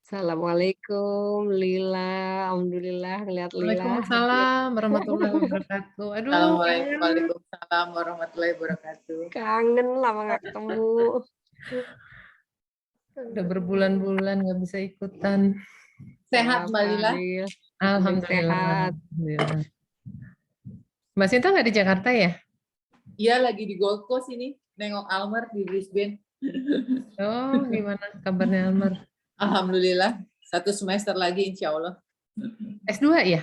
Assalamualaikum Lila, alhamdulillah ngeliat Lila. Waalaikumsalam warahmatullahi wabarakatuh. Aduh, kangen. Waalaikumsalam warahmatullahi wabarakatuh. Kangen lama nggak ketemu. Udah berbulan-bulan nggak bisa ikutan. Sehat Mbak Lila? Alhamdulillah. Sehat. Alhamdulillah. Mbak Sinta nggak di Jakarta ya? Iya, lagi di Gold Coast ini, nengok Almer di Brisbane. Oh, gimana kabarnya Almer? Alhamdulillah, 1 semester lagi insya Allah. S2 ya?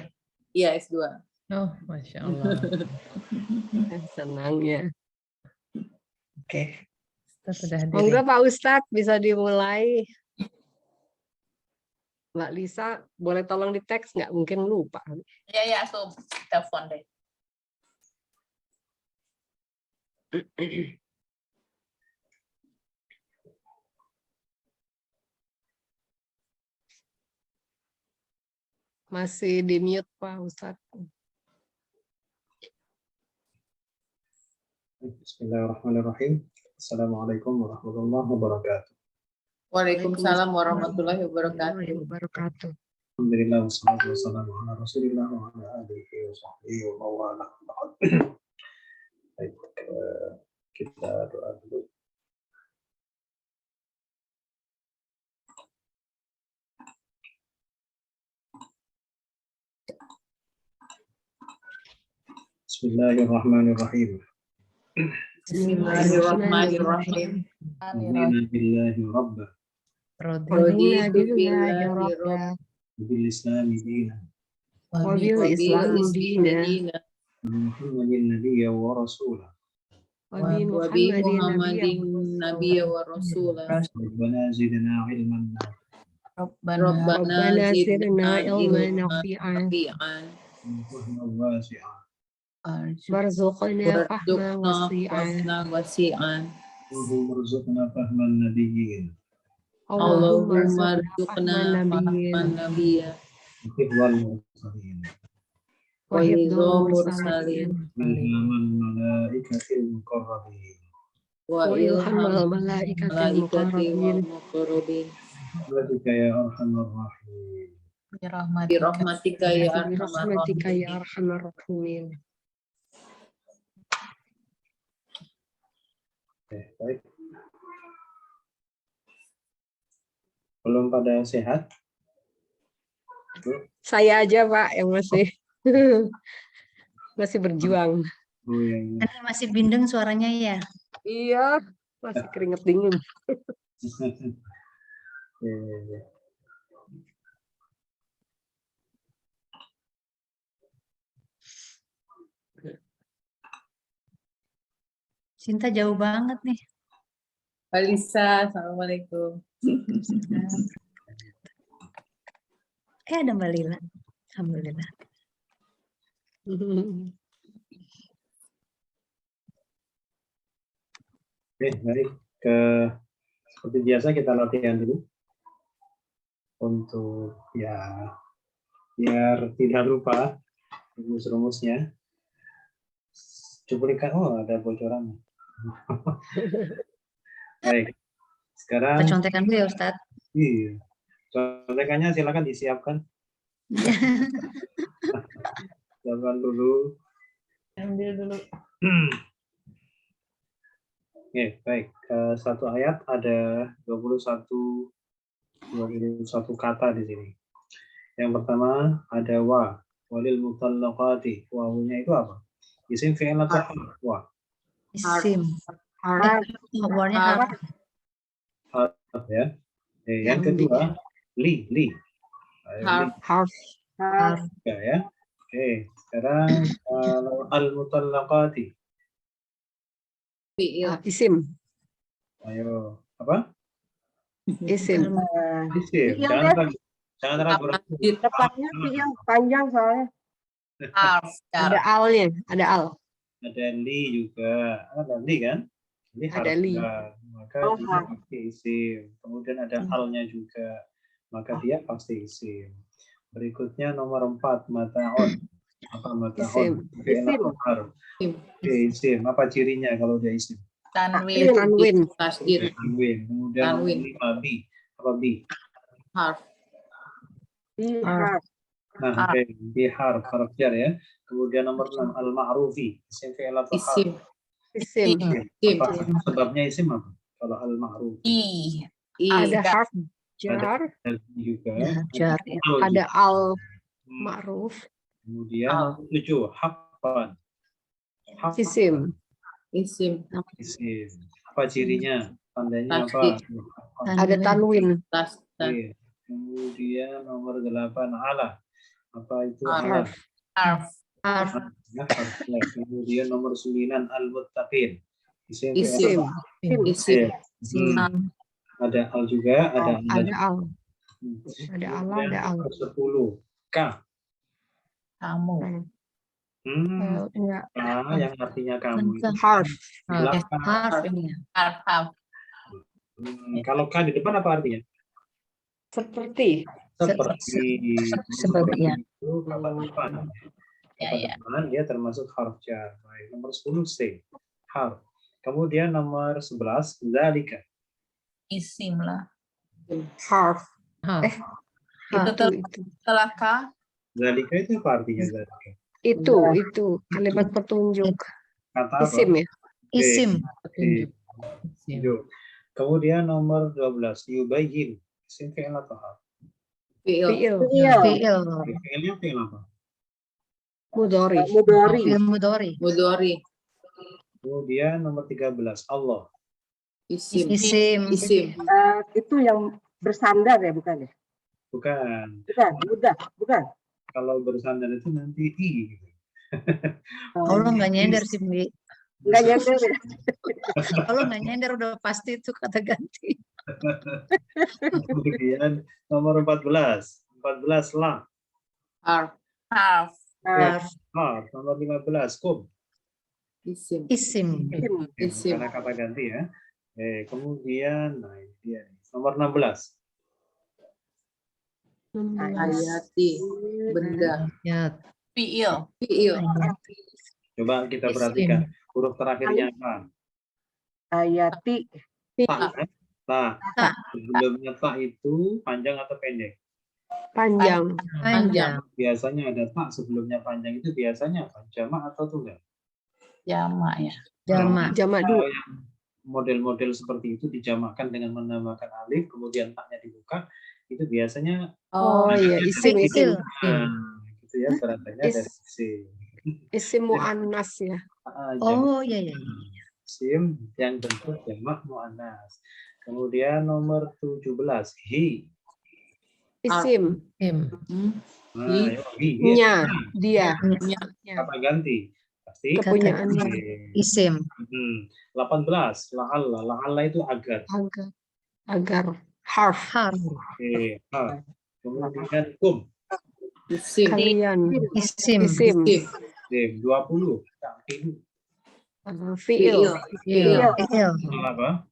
Iya, S2. Oh, Masya Allah. Senang ya. Oke. Ustadz sudah hadir. Monggo Pak Ustadz bisa dimulai. Mbak Lisa, boleh tolong di teks nggak? Mungkin lupa. Iya, aku telepon deh. Masih di mute Pak Ustadz. Bismillahirrahmanirrahim. Assalamualaikum warahmatullahi wabarakatuh. Waalaikumsalam warahmatullahi wabarakatuh. Alhamdulillah wassalatu wassalamu ala Rasulillah wa ala alihi wa sahbihi wa mawala. Baik, kita doa dulu. Bismillahirrahmanirrahim. Bismillahirrahmanirrahim. Amina billahi rabba. Raditu billahi rabba. Bil islami dina. Wabil islami dina. Muhammadin nabiyya wa rasulah. Wabi Muhammadin nabiyya wa rasulah. Rabbana zidna ilman. Rabbana zidna ilman nafi'an. Warzuqna fahman wasi'an. Warzuqna fahman nabiyyin. Allahumma rzuqna fahman nabiyya. Wal mursalin. Wa hifdzal mursalin. Ilhaman malaikatil muqarrabin. Wa ilhamal malaikatil muqarrabin. Rahmatika ya arhamar rahim. Birahmatika ya Birahmatika ya arhamar rahimin. Baik. Belum pada sehat? Saya aja Pak yang masih berjuang. Oh, iya. Masih bindeng suaranya ya? Iya, masih keringet dingin. Iya. Sinta jauh banget nih. Mbak Lisa, assalamualaikum. Ada Mbak Lila. Alhamdulillah. Oke, baik. Seperti biasa kita latihan dulu untuk ya biar tidak lupa rumus-rumusnya. Cuplikan, ada bocoran. Baik. Sekarang Kita contekan dulu ya Ustadz. iya. Contekannya silakan disiapkan. Siapkan dulu. Ambil dulu. Oke, baik. Satu ayat ada 21 kata di sini. Yang pertama ada wa, walil mutallaqati. Wawunya itu apa? Isim fi'il atau harf? Wa. Isim. Harap. Warnanya harap. Harf ya. Yang kedua li. Harf. Ya. Oke, sekarang al mutallaqati. Isim. Ayo, apa? Isim. Isim. Jangan ragu. Tepatnya yang panjang soalnya. Ada alnya, ada al. Ada li juga. Ada li kan? Li Ada li. Maka dia pasti isim. Kemudian ada alnya juga. Maka dia pasti isim. Berikutnya nomor 4, mata'un. Apa mata'un? Isim. Apa cirinya kalau dia isim? Tanwin. Tanwin. Tasdid. Tanwin. Kemudian nomor 5, bi. Apa bi? Harf. Bihar. Nah, oke. Bihar, harf jar ya. Kemudian nomor 6, al-ma'rufi. Isim fi'il atau harf? Isim. Isim. Isim. Apa sebabnya isim apa? Kalau al-ma'ruf. I. Ada harf jar, Ada juga. Jar, ya. ada al Hmm, ma'ruf, Kemudian nomor 7, haqqan. Haqqan. isim. Isim. Isim. Apa cirinya? Tandanya apa? Tasdid. Ada tanwin. Tas. Oke. Kemudian nomor 8, ala. Apa itu ala? Harf. Harf. Harf. Ya, harf jar. Kemudian nomor 9, al-muttaqin. Isim fi'il Isim. atau Isim. Hmm. Ada al juga, ada ala Ada juga. al. Hmm. Ada ala, Kemudian ada al. nomor 10, K. Kamu. Ya, K yang artinya kamu itu harf. di belakang. Harf ini ya. Harf. Kalau K di depan apa artinya? Seperti. Seperti. Seperti, ya. Itu kata depan. Kata depan dia termasuk harf jar. Baik, nomor 10 C. Harf. Kemudian nomor 11 zalika. Isim lah. Harf. Harf. Itu. Setelah K. Zalika itu apa artinya zalika? Itu kalimat petunjuk. Kata apa? Isim ya. Isim. Petunjuk. Yuk. Kemudian nomor 12 yubayyin. Isim fi'il atau harf? Fi'il. Fi'il. Fi'il. Fi'ilnya fi'il apa? Mudhari. Fi'il mudhari. Mudhari. Kemudian nomor 13 Allah. Isim. Isim. Isim. Itu yang bersandar ya, bukan ya? Bukan. Bukan. Kalau bersandar itu nanti i. Gitu. Kalau nggak nyender sih, Bi. Enggak nyender ya. Kalau nggak nyender udah pasti itu kata ganti. Kemudian nomor 14. 14 lah. Harf. Harf. Harf. Harf. Nomor 15 kum. Isim. Isim. Isim. Karena kata ganti ya. Kemudian nah ini dia nih. Nomor 16. Hayati. Benda. Ya. Fi'il. Fi'il. Coba kita Isim. perhatikan huruf terakhirnya apa? Hayati. Ta. Kan? Ta. Sebelumnya ta itu panjang atau pendek? Panjang. Panjang. Biasanya ada ta sebelumnya panjang itu biasanya apa? Jamak atau tunggal? Jamak ya. Jamak. Jamak Kalau dua. yang model-model seperti itu dijamakkan dengan menambahkan alif, kemudian taknya dibuka, itu biasanya Oh iya, isim. Fi'il. gitu ya, berasanya dari isim. Isim mu'annas ya. Oh iya iya. Isim yang bentuk jamak mu'annas. Kemudian nomor 17, hi. Isim. Im. Nah, ayo, hi. Nya. Dia. Kata ganti. Pasti Kepunyaannya. Isim. 18, la'alla. La'alla itu agar. Agar. Harf. Harf. Oke, kemudian kum. Isim. Kalian. Isim. Isim. Isim. 20. Ta'kidu. Fi'il. Fi'il. Fi'il. Apa?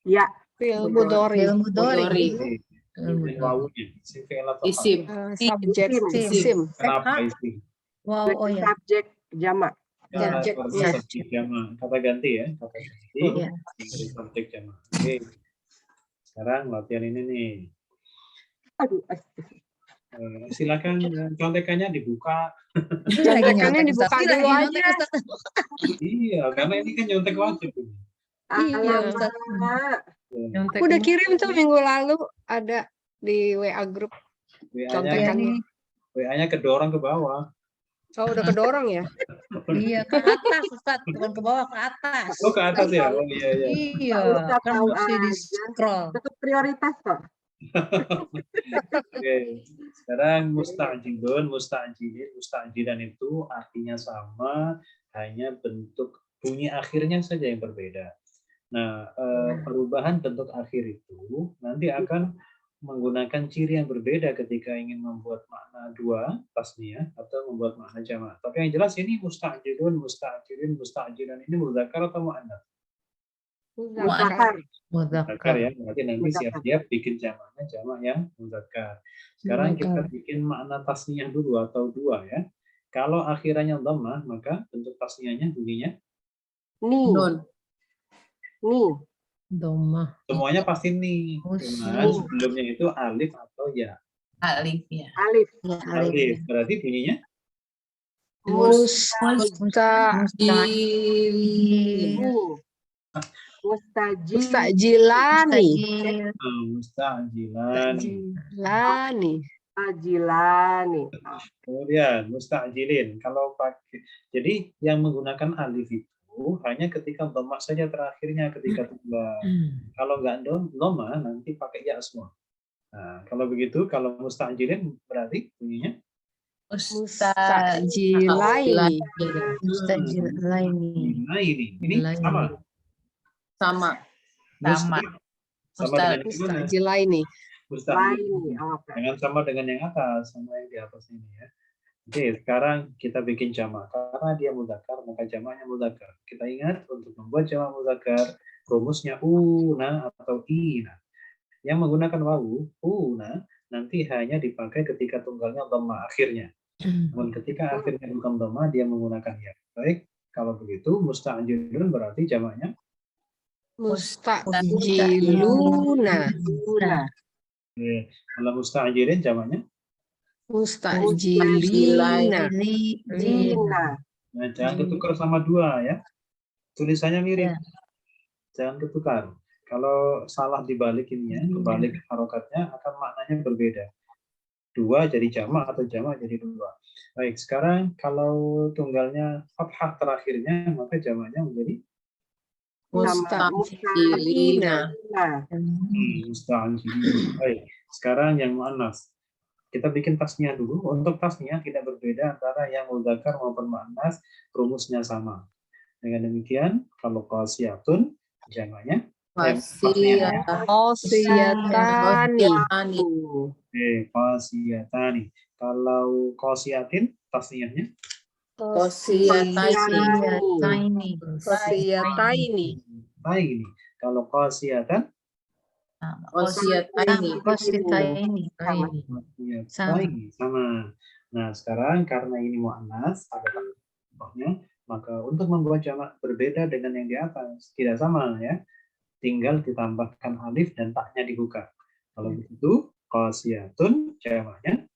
Ya. Fi'il mudhari. Fi'il mudhari. Kemudian wawunya. Isim fi'il atau harf? Isim. Subjek. Isim. Isim. Kenapa isim? Wow, oh ya. Subjek jamak. Karena Subjek. seperti subjek jamak. Kata ganti ya. Kata ganti. Iya. Dari subjek jamak. Oke. Sekarang latihan ini nih. Aduh. Silakan contekannya dibuka. Contekannya dibuka dulu aja. Iya, karena ini kan nyontek wajib. Iya. Nyontek Udah semua. kirim tuh minggu lalu ada di WA grup contekannya. WA-nya kedorong ke bawah. Oh, udah kedorong ya? Iya, ke atas Ustaz, bukan ke bawah, ke atas. Oh, ke atas ya? Oh iya iya. Iya, kan mesti di scroll. Tetap prioritas kok. Oke. Sekarang musta'jilun, musta'jilin, musta'jilan itu artinya sama, hanya bentuk bunyi akhirnya saja yang berbeda. Nah, perubahan bentuk akhir itu nanti akan menggunakan ciri yang berbeda ketika ingin membuat makna dua tasniyah atau membuat makna jamak. Tapi yang jelas ini musta'jilun, musta'jilin, musta'jilan ini muzakkar atau muannats? Muzakkar. Muzakkar ya. Berarti nanti siap-siap bikin jamaknya jamak yang muzakkar. Sekarang kita bikin makna tasniyah dulu atau dua ya. Kalau akhirannya dhammah, maka bentuk tasniyahnya bunyinya Ni. Nun. Ni. Doma. Semuanya pasti nih. Cuman sebelumnya itu alif atau ya. Alif ya. Alif. Ya, Alif. Berarti bunyinya Mustajil. Mustajilani. mustajilani. Mustajilani. Kemudian mustajilin. Kalau pakai, jadi yang menggunakan alif itu hanya ketika dhamma saja terakhirnya ketika tunggal. Kalau nggak dhamma nanti pakai ya semua. Nah, kalau begitu, kalau mustajilin berarti bunyinya Mustajilaini. Mustajilaini. nah ini sama. Sama. Sama. Sama dengan yang mana? Mustajilaini. Mustahil. Jangan sama dengan yang atas, sama yang di atas ini ya. Oke, sekarang kita bikin jamak. Karena dia mudzakkar, maka jamaknya mudzakkar. Kita ingat untuk membuat jamak mudzakkar, rumusnya una atau ina. Yang menggunakan wawu, una, nanti hanya dipakai ketika tunggalnya dhamma akhirnya. Namun ketika akhirnya bukan dhamma, dia menggunakan ya. Baik, kalau begitu musta'jilun berarti jamaknya Mustajiluna. Oke. Kalau musta'jilin jamaknya Mustajilina. Nah, jangan ketukar sama dua ya. Tulisannya mirip. Jangan ketukar. Kalau salah dibalik ininya, kebalik harokatnya akan maknanya berbeda. Dua jadi jamak atau jamak jadi dua. Baik, sekarang kalau tunggalnya fathah terakhirnya, maka jamaknya menjadi Mustajilina. musta'jilin. Baik, sekarang yang muannas. Kita bikin tasnya dulu. Untuk tasnya tidak berbeda antara yang mudzakkar maupun muannas, rumusnya sama. Dengan demikian, kalau qasiyatun jamaknya Qasiyatani. qasiyatani. Kalau qasiyatin tasniahnya Qasiyataini. Qasiyataini. Kalau qasiyatan Qasiyataini. Qasiyataini. sama. Nah, sekarang karena ini muannas ada contohnya, maka untuk membuat jamak berbeda dengan yang di atas tidak sama ya. Tinggal ditambahkan alif dan taknya dibuka. Kalau begitu qasiyatun jamaknya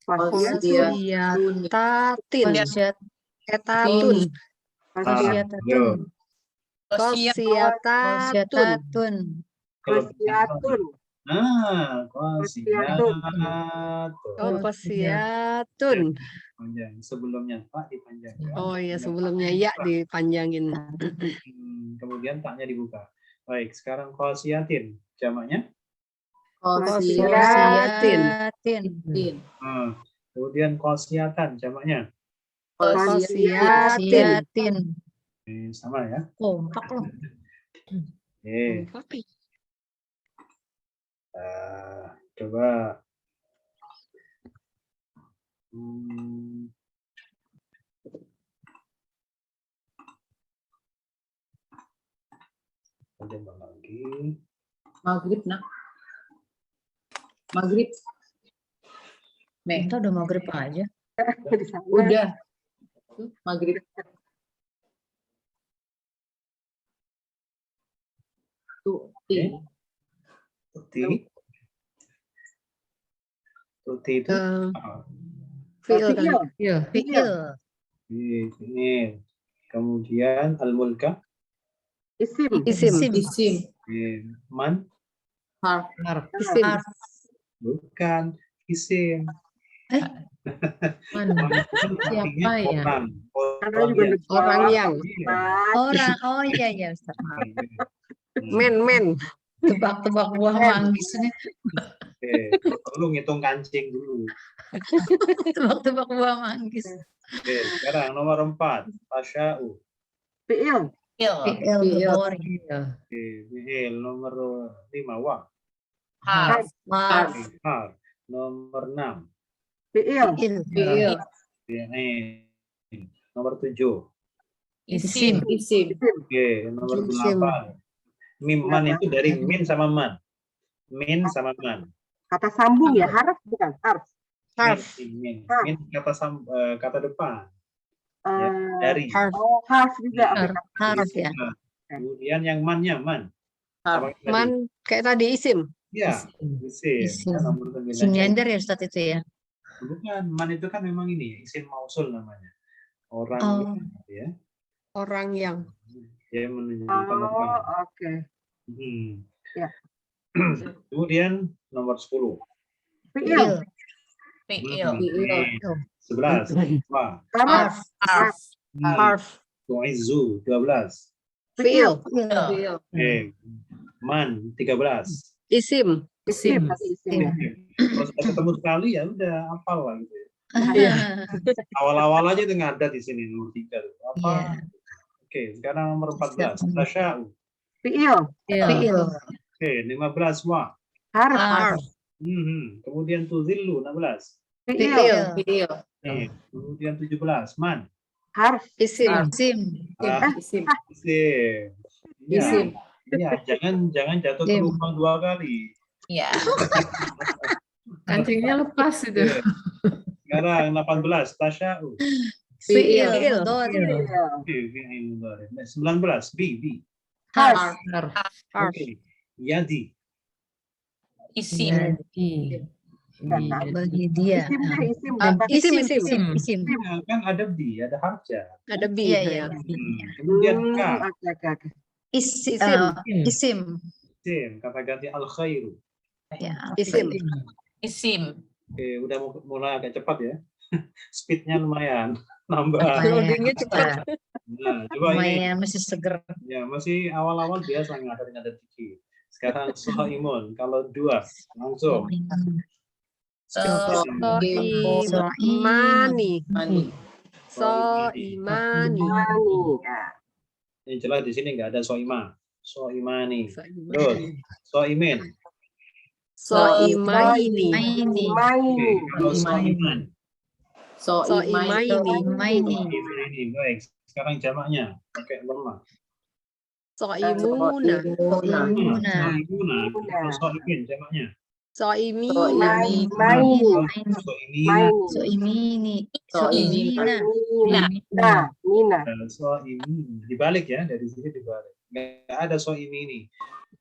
Qasiyatatin. Qasiyatun. Yo. Qasiyatun. Qasiyatun. Nah, qasiyatun. Qasiyatun. Panjang. Sebelumnya tak dipanjangkan. Oh iya, sebelumnya ya dipanjangin. Kemudian taknya dibuka. Baik, sekarang qasiyatin jamaknya. Qasiyatin. Kemudian qasiyatan jamaknya. Qasiyatin. Sama ya. Kompak loh. Coba coba lagi. Maghrib nak. Maghrib. Kita udah maghrib aja. Udah. Maghrib. Tuti. Tuti itu Fi'il kan? Fi'il. Fi'il. Kemudian al-mulka Isim. Man Harf. Isim. bukan isim. Man. Siapa ya? Orang yang. Orang. Oh iya ya. Ustaz. Men. Tebak-tebak buah manggis nih. Perlu ngitung kancing dulu. Tebak-tebak buah manggis. Sekarang nomor 4. Tasya'u. Fi'il. Fi'il. Fi'il. Nomor 5. Wa. Harf. Harf. Nomor 6. Fi'il. Fi'il. Nomor 7. Isim. Oke, nomor 8. Man itu dari min sama man. Min sama man. Kata sambung ya, harf bukan? Harf. Min kata depan. Ya, dari. Harf juga. Harf ya. Kemudian yang mannya man. Apa tadi? Man kayak tadi isim. Ya, isim. Isim. Ya, nomor 9. Isim gender ya Ustaz itu ya. Bukan, man itu kan memang ini isim mausul namanya. Orang Oh. ya, Orang yang. dia menunjukkan orang. Oke. Ya. Kemudian nomor 10. Fiil. Fiil. 11. Wa. Harf. Harf. Tu'izu 12. Fiil. Man 13. Isim. Isim. Isim. Kalau sudah ketemu sekali ya udah hafal lah gitu ya. Iya. Awal-awal aja itu ngadat di sini nomor 3 tuh. Apa? Iya. Oke, sekarang nomor 14. Tasya'u. Fiil. Fiil. Oke, 15. Wa. Harf. Kemudian tuzillu 16. Fiil. Kemudian 17. Man. Harf. Isim. Isim. Isim. Isim. Isim. Iya, jangan jatuh ke Isim. lubang 2 kali. Ya. Kancingnya lepas itu. Sekarang 18. Tasya'u. Fiil. Fiil. Mudhari. Fi'il mudhari. 19. B. Harf. Harf. Oke. Yadi. Isim. Jadi. Bagi dia. Isim. Isim. Ya, kan ada B, ada harja. Ada B. Iya, iya. Kemudian K. Oke. Isim. Isim. Isim. Kata ganti al khairu. Ya. Isim. Isim. Oke, udah mulai agak cepat ya. Speednya lumayan. Nambah. Loadingnya cepat. Nah, coba ini. Lumayan masih seger. Ya, masih awal-awal biasa ngadat dikit. Sekarang soimun. Kalau 2, langsung. Soimani. Mani. Soimani. Yang jelas di sini nggak ada soima. Soimani. Terus, soimin. Soimaini. Oke, kalau soiman. Soimaini. Ini baik. Sekarang jamaknya pakai lemah. Soimuna. Soimuna. Soimuna. Kalau soimin jamaknya. Soimina. Soimina. Soimini. Soimina. Mina. Soimin. Dibalik ya, dari sini dibalik. Nggak ada soimini.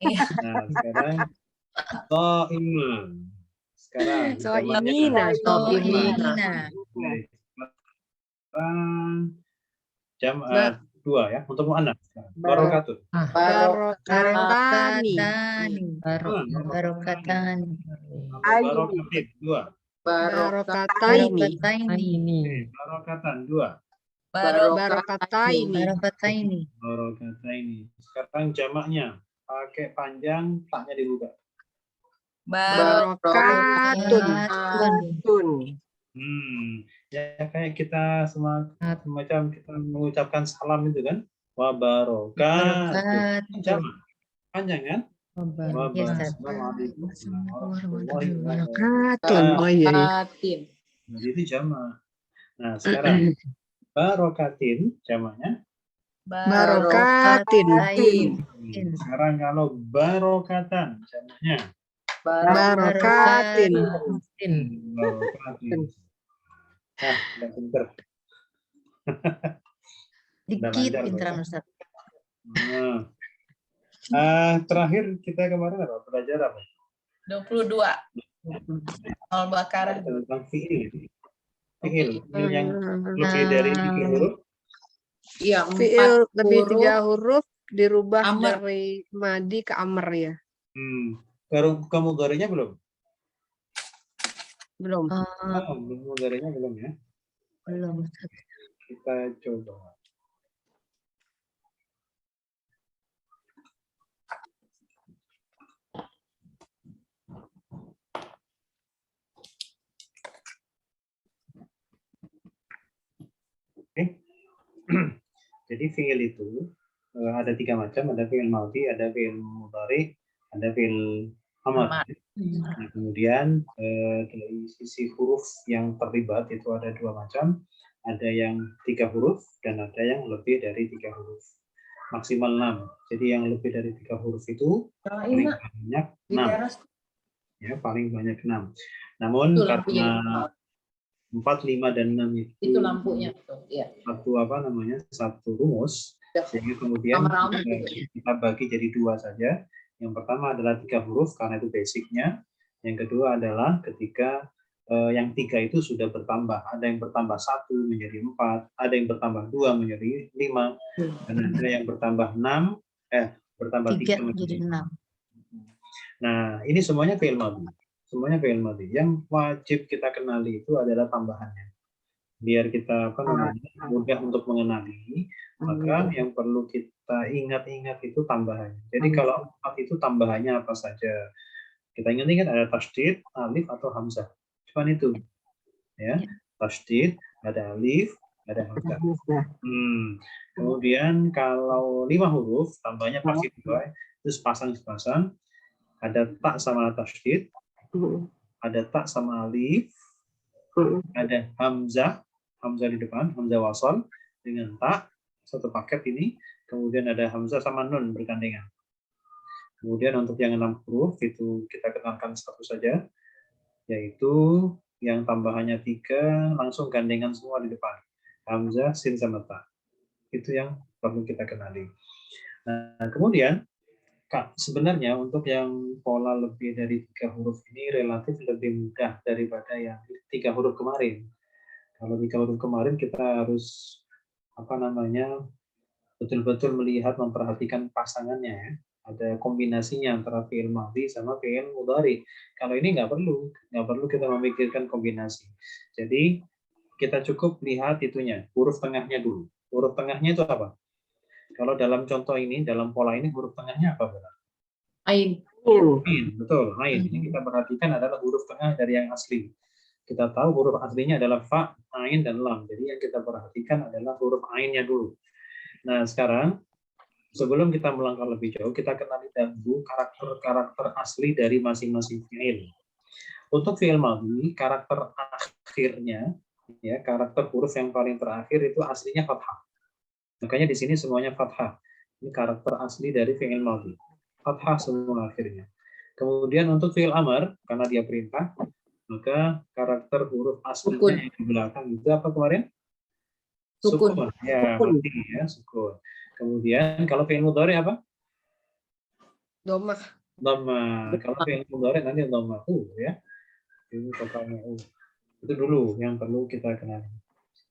Nah, sekarang soiman. Sekarang Soimina. Soimina. Baik. Sekarang jam 2 ya untuk muannats. Barokatun. Barokatani. Barokatani. Barokatin 2. Barokataini. Barokatan 2. Barokataini. Barokataini. Barokataini. Sekarang jamaknya pakai panjang, taknya dibuka. Barokatun. Ya kayak kita semacam kita mengucapkan salam itu kan. Wa barokatun. Jamak. Panjang kan? Assalamualaikum warahmatullahi wabarakatuh. Oh iya. Jadi itu jamak. Nah, sekarang barokatin jamaknya. Barokatin. Sekarang kalau barokatan jamaknya. Barokatin. Barokatin. Nah, udah pinter. Dikit pinteran Ustaz. Nah, terakhir kita kemarin apa? Belajar apa? 22. Al-Baqarah. Tentang fiil. Fiil yang lebih dari 3 huruf. Iya, Fiil 4 lebih huruf. 3 huruf dirubah Amr. dari madi ke amr ya. Ke mudhari'nya belum? Belum. Mudhari'nya belum ya. Belum. Kita coba. Oke. Jadi fiil itu ada 3 macam, ada fiil madhi, ada fiil mudhari, ada fiil amr. Nah, kemudian dari sisi huruf yang terlibat itu ada 2 macam, ada yang 3 huruf dan ada yang lebih dari 3 huruf, maksimal 6. Jadi yang lebih dari 3 huruf itu paling banyak 6. Ya, paling banyak 6. Namun Itu karena lampunya. 4, 5 dan 6 Itu lampunya tuh, ya. satu rumus, sehingga kemudian kita bagi jadi 2 saja. Yang pertama adalah 3 huruf karena itu basicnya. Yang kedua adalah ketika yang 3 itu sudah bertambah. Ada yang bertambah 1 menjadi 4, ada yang bertambah 2 menjadi 5, dan ada yang bertambah 6, bertambah 3 3 menjadi jadi 6. Nah, ini semuanya fi'il madhi. Semuanya fi'il madhi. Yang wajib kita kenali itu adalah tambahannya. Biar kita mudah untuk mengenali, maka yang perlu kita ingat-ingat itu tambahannya. Jadi kalau 4 itu tambahannya apa saja? Kita ingat-ingat ada tasydid, alif atau hamzah. Cuman itu. Ya, tasydid, ada alif, ada hamzah. Kemudian kalau 5 huruf, tambahnya pasti 2, terus pasang-pasang. Ada ta sama tasydid, ada ta sama alif, ada hamzah di depan, hamzah wasal dengan ta, satu paket ini. Kemudian ada hamzah sama nun bergandengan. Kemudian untuk yang 6 huruf itu kita kenalkan satu saja, yaitu yang tambahannya 3 langsung gandengan semua di depan. Hamzah, sin sama ta. Itu yang perlu kita kenali. Nah, kemudian sebenarnya untuk yang pola lebih dari 3 huruf ini relatif lebih mudah daripada yang 3 huruf kemarin. Kalau 3 huruf kemarin kita harus betul-betul melihat, memperhatikan pasangannya ya. Ada kombinasinya antara fi'il madhi sama fi'il mudhari. Kalau ini nggak perlu kita memikirkan kombinasi. Jadi kita cukup lihat itunya, huruf tengahnya dulu. Huruf tengahnya itu apa? Kalau dalam contoh ini, dalam pola ini huruf tengahnya apa? Ain. Ain, betul. Ain. Ini kita perhatikan adalah huruf tengah dari yang asli. Kita tahu huruf aslinya adalah fa, ain, dan lam. Jadi yang kita perhatikan adalah huruf ainnya dulu. Nah, sekarang sebelum kita melangkah lebih jauh, kita kenali dahulu karakter-karakter asli dari masing-masing fi'il. Untuk fi'il madhi, karakter akhirnya, ya, karakter huruf yang paling terakhir itu aslinya fathah. Makanya di sini semuanya fathah. Ini karakter asli dari fi'il madhi. Fathah semua akhirnya. Kemudian untuk fi'il amar, karena dia perintah, maka karakter huruf aslinya yang di belakang itu apa kemarin? Sukun. Ya, mati ya, sukun. Kemudian kalau fi'il mudhari apa? Domah. Kalau fi'il mudhari nanti domah ya. Ini totalnya Itu dulu yang perlu kita kenali.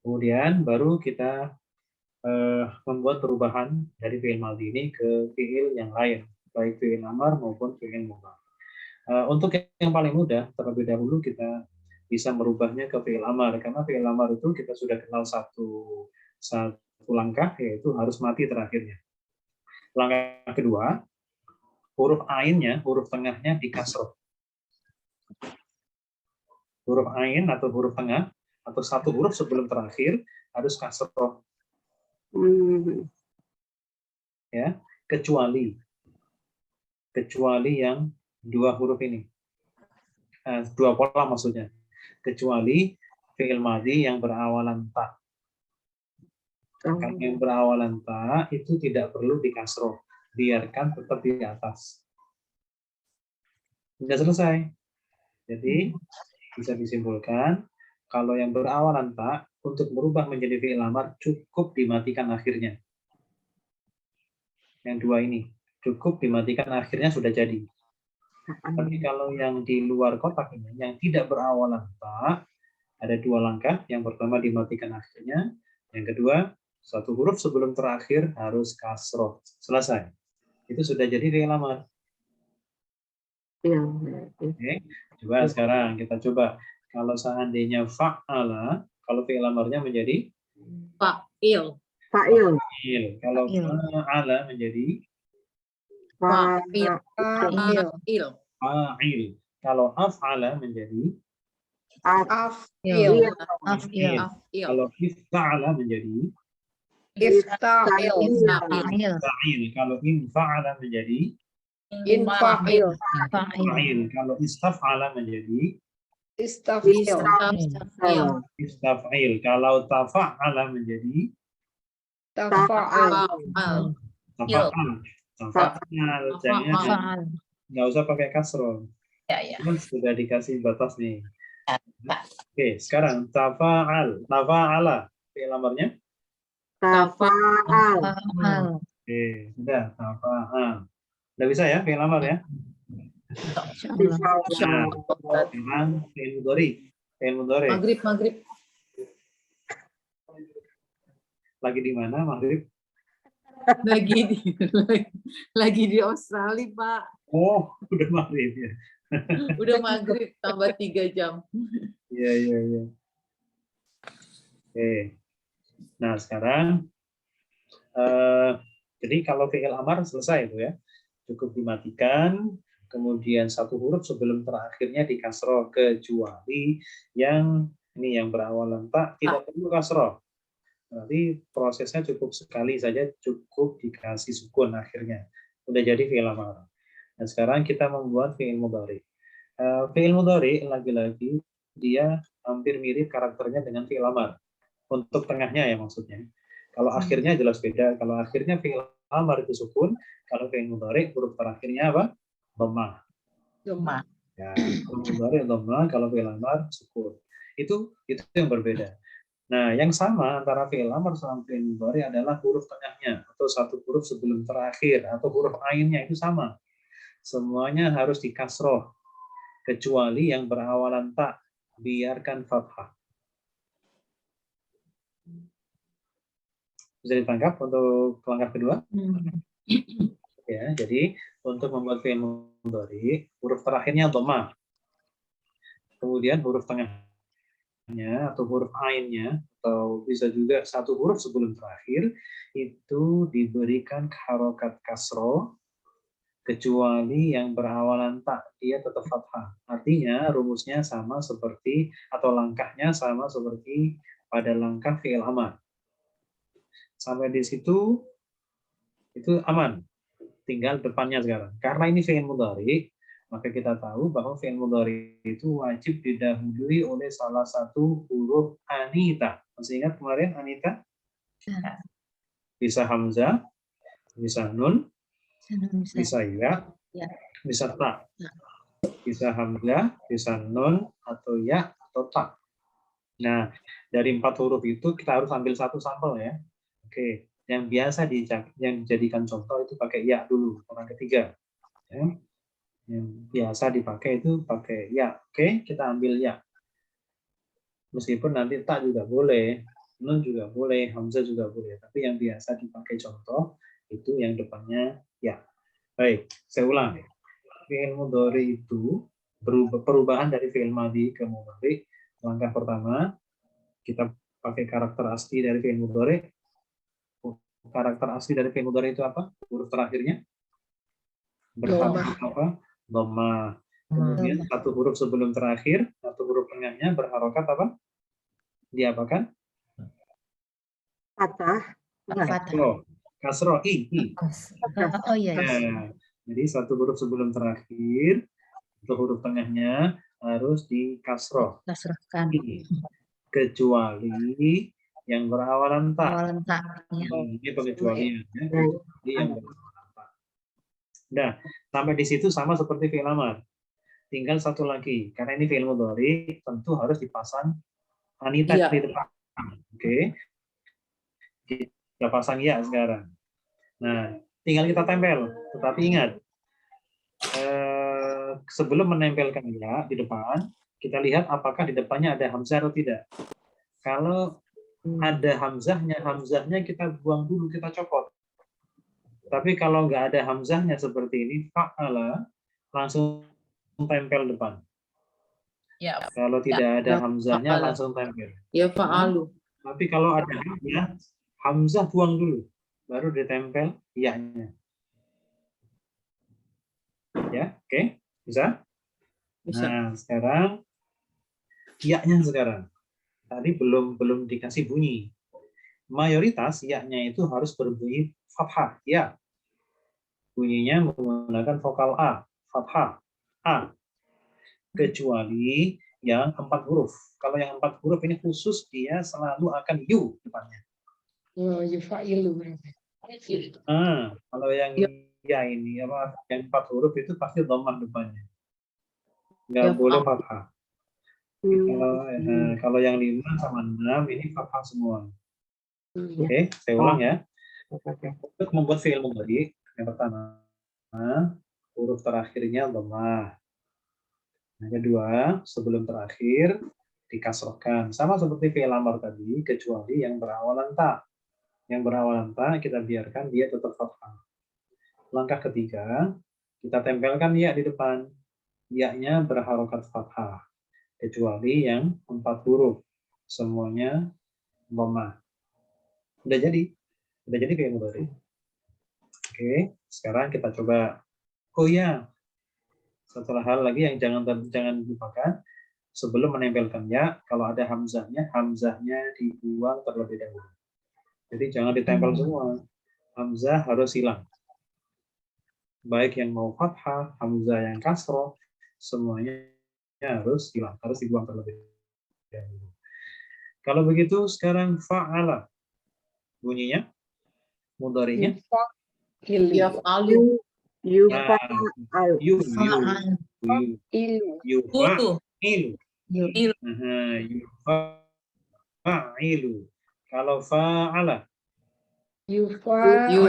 Kemudian baru kita membuat perubahan dari fi'il madhi ini ke fi'il yang lain, baik fi'il amar maupun fi'il mudhari. Untuk yang paling mudah, terlebih dahulu kita bisa merubahnya ke fi'il amar, karena fi'il amar itu kita sudah kenal satu langkah, yaitu harus mati terakhirnya. Langkah kedua, huruf ainnya, huruf tengahnya dikasroh. Huruf ain atau huruf tengah, atau satu huruf sebelum terakhir harus kasroh. Ya, kecuali yang 2 huruf ini. 2 pola maksudnya. Kecuali fi'il madhi yang berawalan ta. Kalau yang berawalan ta itu tidak perlu dikasroh, biarkan tetap di atas. Sudah selesai. Jadi bisa disimpulkan kalau yang berawalan ta untuk berubah menjadi fi'il amar cukup dimatikan akhirnya. Yang 2 ini cukup dimatikan akhirnya sudah jadi. Tapi kalau yang di luar kotak ini yang tidak berawalan ta ada 2 langkah. Yang pertama dimatikan akhirnya, yang kedua satu huruf sebelum terakhir harus kasroh. Selesai. Itu sudah jadi fi'il amar. Oke. Coba sekarang kita coba. Kalau seandainya fa'ala, kalau fi'il amarnya menjadi Fa'il. Kalau fa'ala menjadi Fa'il. Kalau af'ala menjadi Af'il. Kalau ifta'ala menjadi Kalau infa'ala menjadi Infa'il. Kalau istaf'ala menjadi istaf'il. Kalau tafa'ala menjadi tafa'al. Jangan nggak usah pakai kasroh. Kan sudah dikasih batas nih. Oke, sekarang tafa'ala fi'il amarnya? Tafa'al. Oke, sudah tafa'al. Udah bisa ya fi'il amar ya? Bisa. Nah, sekarang fi'il mudhari. Fi'il mudhari. Maghrib. Lagi di mana maghrib? Lagi di Australia, Pak. Oh, udah maghrib ya. Udah maghrib tambah 3 jam. Iya. Oke. Nah, sekarang jadi kalau fi'il amar selesai itu ya. Cukup dimatikan, kemudian satu huruf sebelum terakhirnya dikasroh, kecuali yang ini yang berawalan tak tidak perlu kasroh. Berarti prosesnya cukup sekali saja, cukup dikasih sukun akhirnya. Udah jadi fi'il amar. Nah, sekarang kita membuat fi'il mudhari. Fi'il mudhari lagi-lagi dia hampir mirip karakternya dengan fi'il amar. Untuk tengahnya ya maksudnya. Kalau akhirnya jelas beda. Kalau akhirnya fi'il amar itu sukun, kalau fi'il mudhari huruf terakhirnya apa? Dhammah. Ya, kalau mudhari dhammah, kalau fi'il amar sukun. Itu yang berbeda. Nah, yang sama antara fi'il amar sama fi'il mudhari adalah huruf tengahnya atau satu huruf sebelum terakhir atau huruf ainnya itu sama. Semuanya harus dikasroh kecuali yang berawalan tak, biarkan fathah. Bisa ditangkap untuk langkah kedua? Ya, jadi untuk membuat fi'il mudhari, huruf terakhirnya dhammah. Kemudian huruf tengahnya atau huruf ainnya atau bisa juga satu huruf sebelum terakhir itu diberikan harokat kasroh kecuali yang berawalan tak, dia tetap fathah. Artinya rumusnya sama seperti atau langkahnya sama seperti pada langkah fi'il amar. Sampai di situ itu aman. Tinggal depannya sekarang. Karena ini fi'il mudhari, maka kita tahu bahwa fi'il mudhari itu wajib didahului oleh salah satu huruf anita. Masih ingat kemarin anita? Bisa hamzah, bisa nun, bisa ya, bisa ta. Bisa hamzah, bisa nun, atau ya, atau ta. Nah, dari 4 huruf itu kita harus ambil satu sampel ya. Oke, yang biasa yang dijadikan contoh itu pakai ya dulu, orang ketiga. Ya. Yang biasa dipakai itu pakai ya. Oke, kita ambil ya. Meskipun nanti tak juga boleh, nun juga boleh, hamzah juga boleh. Tapi yang biasa dipakai contoh itu yang depannya ya. Baik, saya ulang. Fi'il mudhari itu perubahan dari fi'il madhi ke mudhari. Langkah pertama, kita pakai karakter asli dari fi'il mudhari. Karakter asli dari fi'il mudhari itu apa? Huruf terakhirnya berharokat apa? Dhammah. Kemudian satu huruf sebelum terakhir, satu huruf tengahnya berharokat apa? Diapakan? Fathah. Kasroh. I. Oh iya. Nah, jadi satu huruf sebelum terakhir, atau huruf tengahnya harus dikasroh. Kasrohkan. Kecuali yang berawalan tak. Ini pengecualian. Ya. Kecuali yang berawalan tak. Nah, sampai di situ sama seperti fi'il amar. Tinggal satu lagi. Karena ini fi'il mudhari, tentu harus dipasang anita di depan. Oke. Kita pasang ya sekarang. Nah, tinggal kita tempel. Tetapi ingat, sebelum menempelkan ya di depan, kita lihat apakah di depannya ada hamzah atau tidak. Kalau ada hamzahnya kita buang dulu, kita copot. Tapi kalau nggak ada hamzahnya seperti ini, fa'ala, langsung tempel depan. Ya. Kalau tidak ada hamzahnya, langsung tempel. Ya fa'alu. Tapi kalau ada hamzah buang dulu, baru ditempel ya-nya. Ya, oke, bisa? Nah, sekarang ya-nya sekarang. Tadi belum dikasih bunyi. Mayoritas ya-nya itu harus berbunyi fathah, ya. Bunyinya menggunakan vokal A, fathah, A. Kecuali yang 4 huruf. Kalau yang 4 huruf ini khusus dia selalu akan yu depannya. Kalau yang ya ini apa yang 4 huruf itu pasti dhammah depannya. Nggak boleh fathah. Kalau yang 5 sama 6 ini fathah semua. Oke, saya ulang ya. Untuk membuat fi'il mudhari, yang pertama huruf terakhirnya dhammah. Yang kedua, sebelum terakhir dikasrohkan. Sama seperti fi'il amr tadi, kecuali yang berawalan ta. Yang berawalan ta kita biarkan dia tetap fathah. Langkah ketiga, kita tempelkan ya di depan. Ya-nya berharokat fathah. Kecuali yang 4 huruf. Semuanya dhammah. Udah jadi fi'il mudhari. Oke, sekarang kita coba. Oh ya, satu hal lagi yang jangan lupakan, sebelum menempelkan ya, kalau ada hamzahnya dibuang terlebih dahulu. Jadi jangan ditempel semua. Hamzah harus hilang. Baik yang mau fathah, hamzah yang kasroh, semuanya harus hilang, harus dibuang terlebih dahulu. Kalau begitu sekarang fa'ala. Bunyinya, mudhari'nya. Yaf'alu. Yufa'ilu. Yufa'ilu. Kalau fa'ala. Yufa'ilu.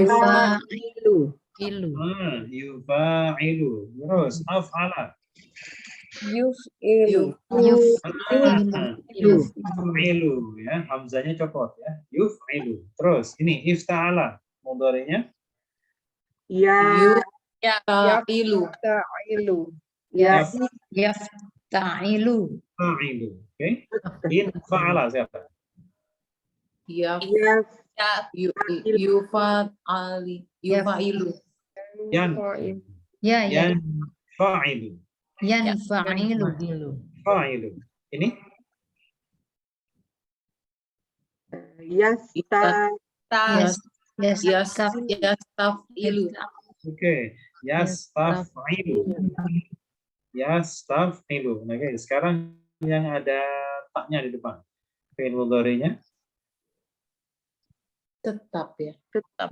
Yufa'ilu. Terus af'ala. Yuf'ilu. Yuf'ilu ya, hamzanya copot ya. Yuf'ilu. Terus ini ifta'ala. Mudhari'nya Yafilu. Yafta'ilu. fa'ilu. Oke. In fa'ala siapa? Yufa'ilu. Yan. Ya, ya. Yan fa'ilu. Yanfa'ilu. Fa'ilu. Ini Yastafilu. oke. Yastafilu. Yastafilu. Oke, sekarang yang ada taknya di depan. Fi'il mudhari'nya Tetap ya.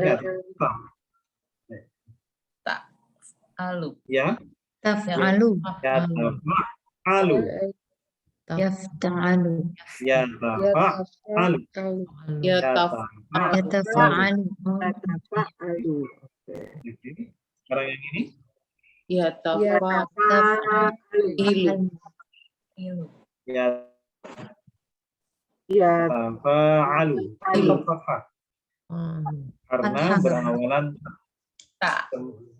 ya, tetap. Alu. Ya, Taf'alu. ya tafa'alu. Yafta'alu. Ya tafa'alu. Yatafa'alu. Oke. Sekarang yang ini Yatafa'alu. ya tafa'alu. Itu fathah. Karena berawalan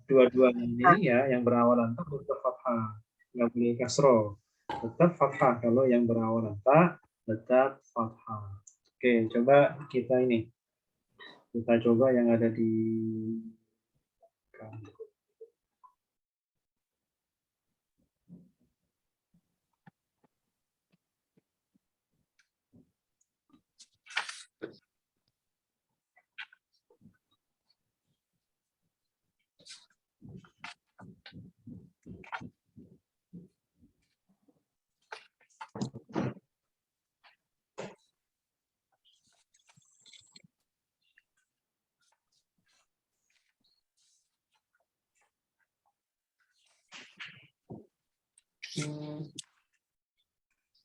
dua-duanya ini ya, yang berawalan ta tetap fathah, nggak boleh kasroh, tetap fathah. Kalau yang berawalan ta tetap fathah. Oke, coba kita coba yang ada di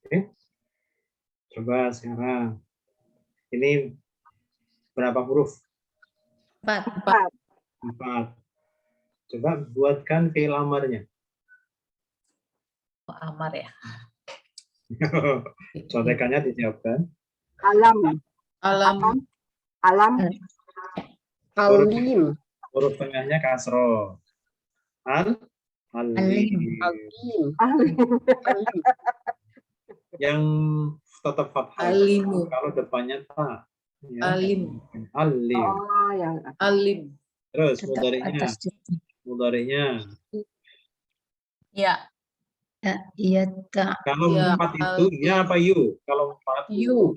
Oke. Coba sekarang ini berapa huruf? 4. 4. Coba buatkan fi'il amarnya. Amar ya. Contekannya disiapkan. Alam. Alim. Huruf tengahnya kasroh. Alim. Yang tetap fathah. Alimu. Kalau depannya ta. Ya. Alim. Alim. Oh, yang Alim. Terus Atas mudhari'nya. Ya. Ya, Kalau Ya, 4 itu ya apa yu? Kalau 4 Yu.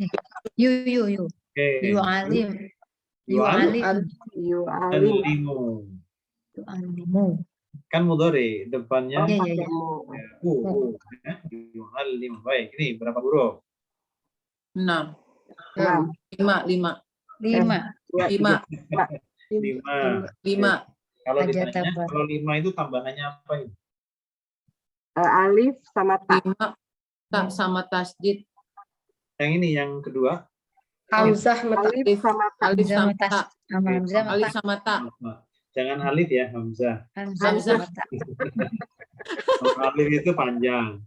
Yu. Oke. Yu'alim. alim. Alimu. Yu'alimu. Kan mudhari, depannya Ya. ya. Yu'alim. Baik, ini berapa huruf? 6. 5. 5. Kalau Aja ditanya, tambah. kalau 5 itu tambahannya apa ini? Alif sama ta. 5 tak sama tasjid. Yang ini yang kedua. Hamzah sama ta. Alif sama ta. Hamzah Alif sama ta. sama Jangan alif ya, hamzah. Hamzah Hamzah. sama tak. Kalau alif itu panjang.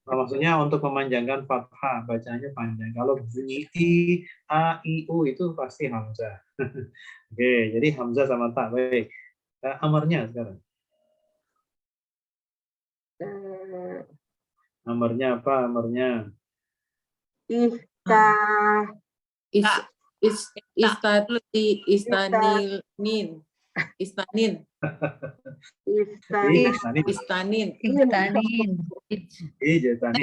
Nah, maksudnya untuk memanjangkan fathah, bacanya panjang. Kalau bunyi i, a, i, u itu pasti hamzah. Oke, jadi hamzah sama tak. Baik. Amarnya sekarang. Amarnya apa? Amarnya. Is istanin. Istanin. Istanin. Istanin. Ijtanin.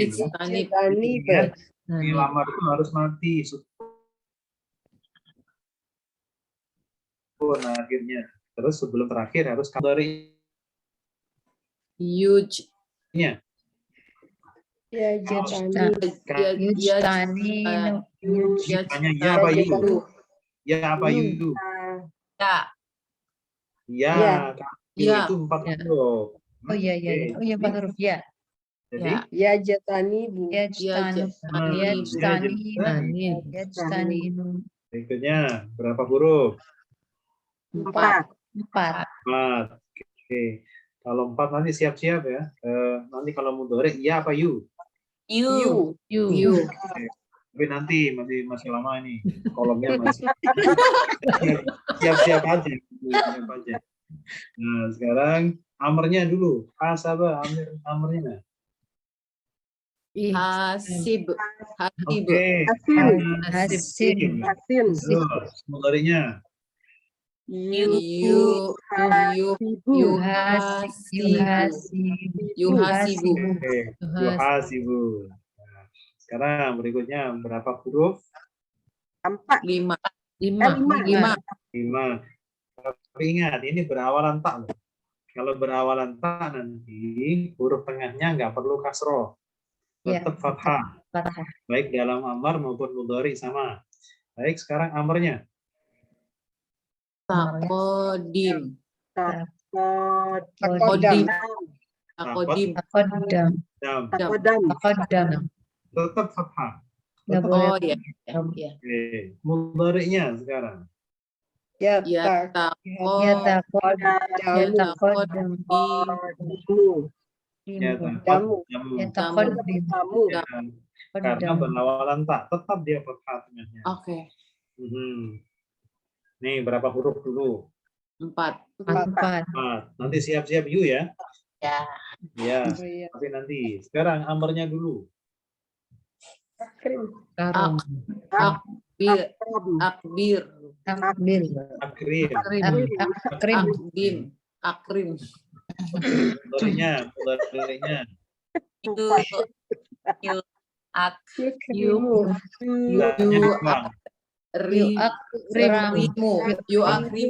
Istanin. Ingat, di lamar itu harus mati. Nah, akhirnya. Terus sebelum terakhir harus dari Yuj. nya. Ya Yujtaninu. Tanya ya apa yu? Ya apa yu? Ya. Ya. Itu 4 huruf. Oh iya iya iya. Oh iya 4 huruf ya. Jadi Ya jatani bu. Yajtaninu. berikutnya berapa huruf? 4. 4. 4. Oke. Kalau 4 nanti siap-siap ya. Nanti kalau mudhari ya apa yu? You. You. Tapi nanti masih lama ini. Kolomnya masih. Siap-siap aja. Siap aja. Nah, sekarang amarnya dulu. Asaba amarnya. Hasib. Hasib. Oke. Hasin. Mudharinya. Yuhasibu. Oke. Yuhasibu. Nah, sekarang berikutnya berapa huruf? 4. 5. 5. Tapi ingat, ini berawalan tak loh. Kalau berawalan tak nanti huruf tengahnya nggak perlu kasroh. Tetap fathah. Baik dalam amar maupun mudhari sama. Baik, sekarang amarnya. Takodim. Takodam. Takodam. Tetap fathah. Nggak Oh boleh. ya. Oke. Mudhari'nya sekarang. Ya Ya Yatakodam. Damu. Karena berawalan tak, tetap dia fathah tengahnya. Oke. Nih, berapa huruf dulu? 4. 4. Nanti siap-siap you ya. Ya. Ya, tapi nanti. Sekarang amarnya dulu. Karum. Akbir. Akbil. Akrim. Akrim. Mudhari'nya.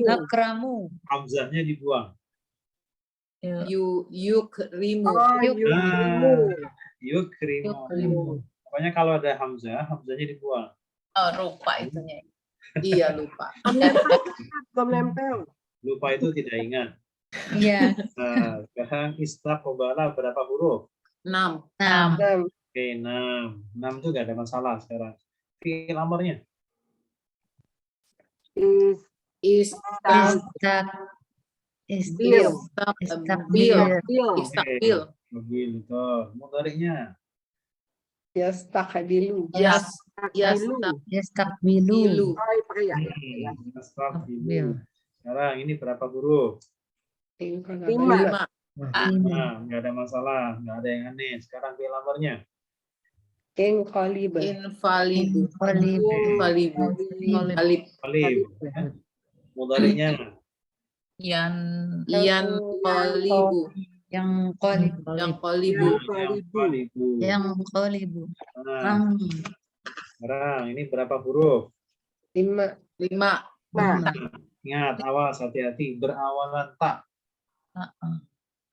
Akramu. Hamzahnya dibuang. Yukrimu. Yukrimu. Pokoknya kalau ada hamzahnya dibuang. Oh, rupa itunya. Iya, lupa. Lupa itu tidak ingat. Iya. Nah, sekarang istaqbala berapa huruf? 6. Oke, 6. 6 itu nggak ada masalah sekarang. Fi'il amarnya. Istabil. Mobil itu. Mudhari'nya. Yastakbilu. Yastakbilu. Astagfirullah. Sekarang ini berapa huruf? 5. 5. Nah, nggak ada masalah, nggak ada yang aneh. Sekarang fi'il amarnya. Inqaliba. Infalibu. Alif. Mudhari'nya. Yanqalibu. Yang qalibu. Nah, sekarang ini berapa huruf? 5. 5. Ingat, awas, hati-hati. Berawalan tak.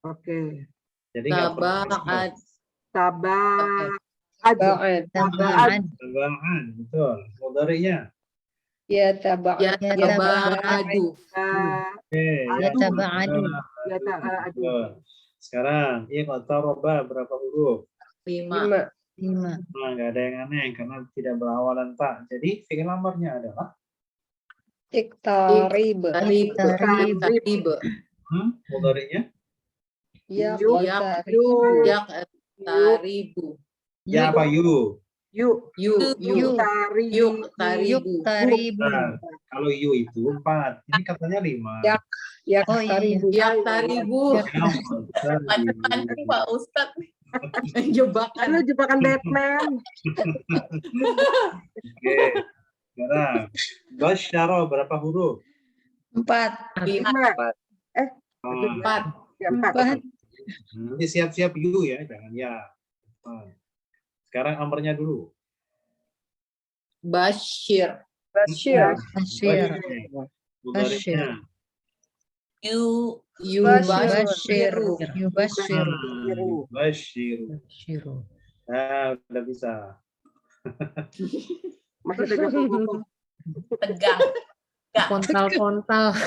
Oke. Jadi nggak perlu. Tabaan. Tabaan. Tabaan, betul. Mudhari'nya. Ya tabaan. Yataba'adu. Oke. Yataba'adu. Betul. Sekarang, iqtaraba berapa huruf? 5. 5. Nah, nggak ada yang aneh karena tidak berawalan tak. Jadi fi'il amarnya adalah Iktaribe. Iktaribe. Mudhari'nya? Yak Taribu. Ya apa yu? Yuk taribu. Nah, kalau yu itu 4, ini katanya 5. Oh iya. Yak taribu. Taribu. Pak Ustadz. Jebakan. Lu jebakan Batman. Oke. Sekarang basyara berapa huruf? 4. 5. Oh, 4. Ya, 4. nanti siap-siap yu ya, jangan ya. Sekarang amrnya dulu. Bashir. Bashir. Mudhari'nya. Yubashiru. Basyiru. Nah, udah bisa. Masih tegak. Tegang. Pontal-pontal.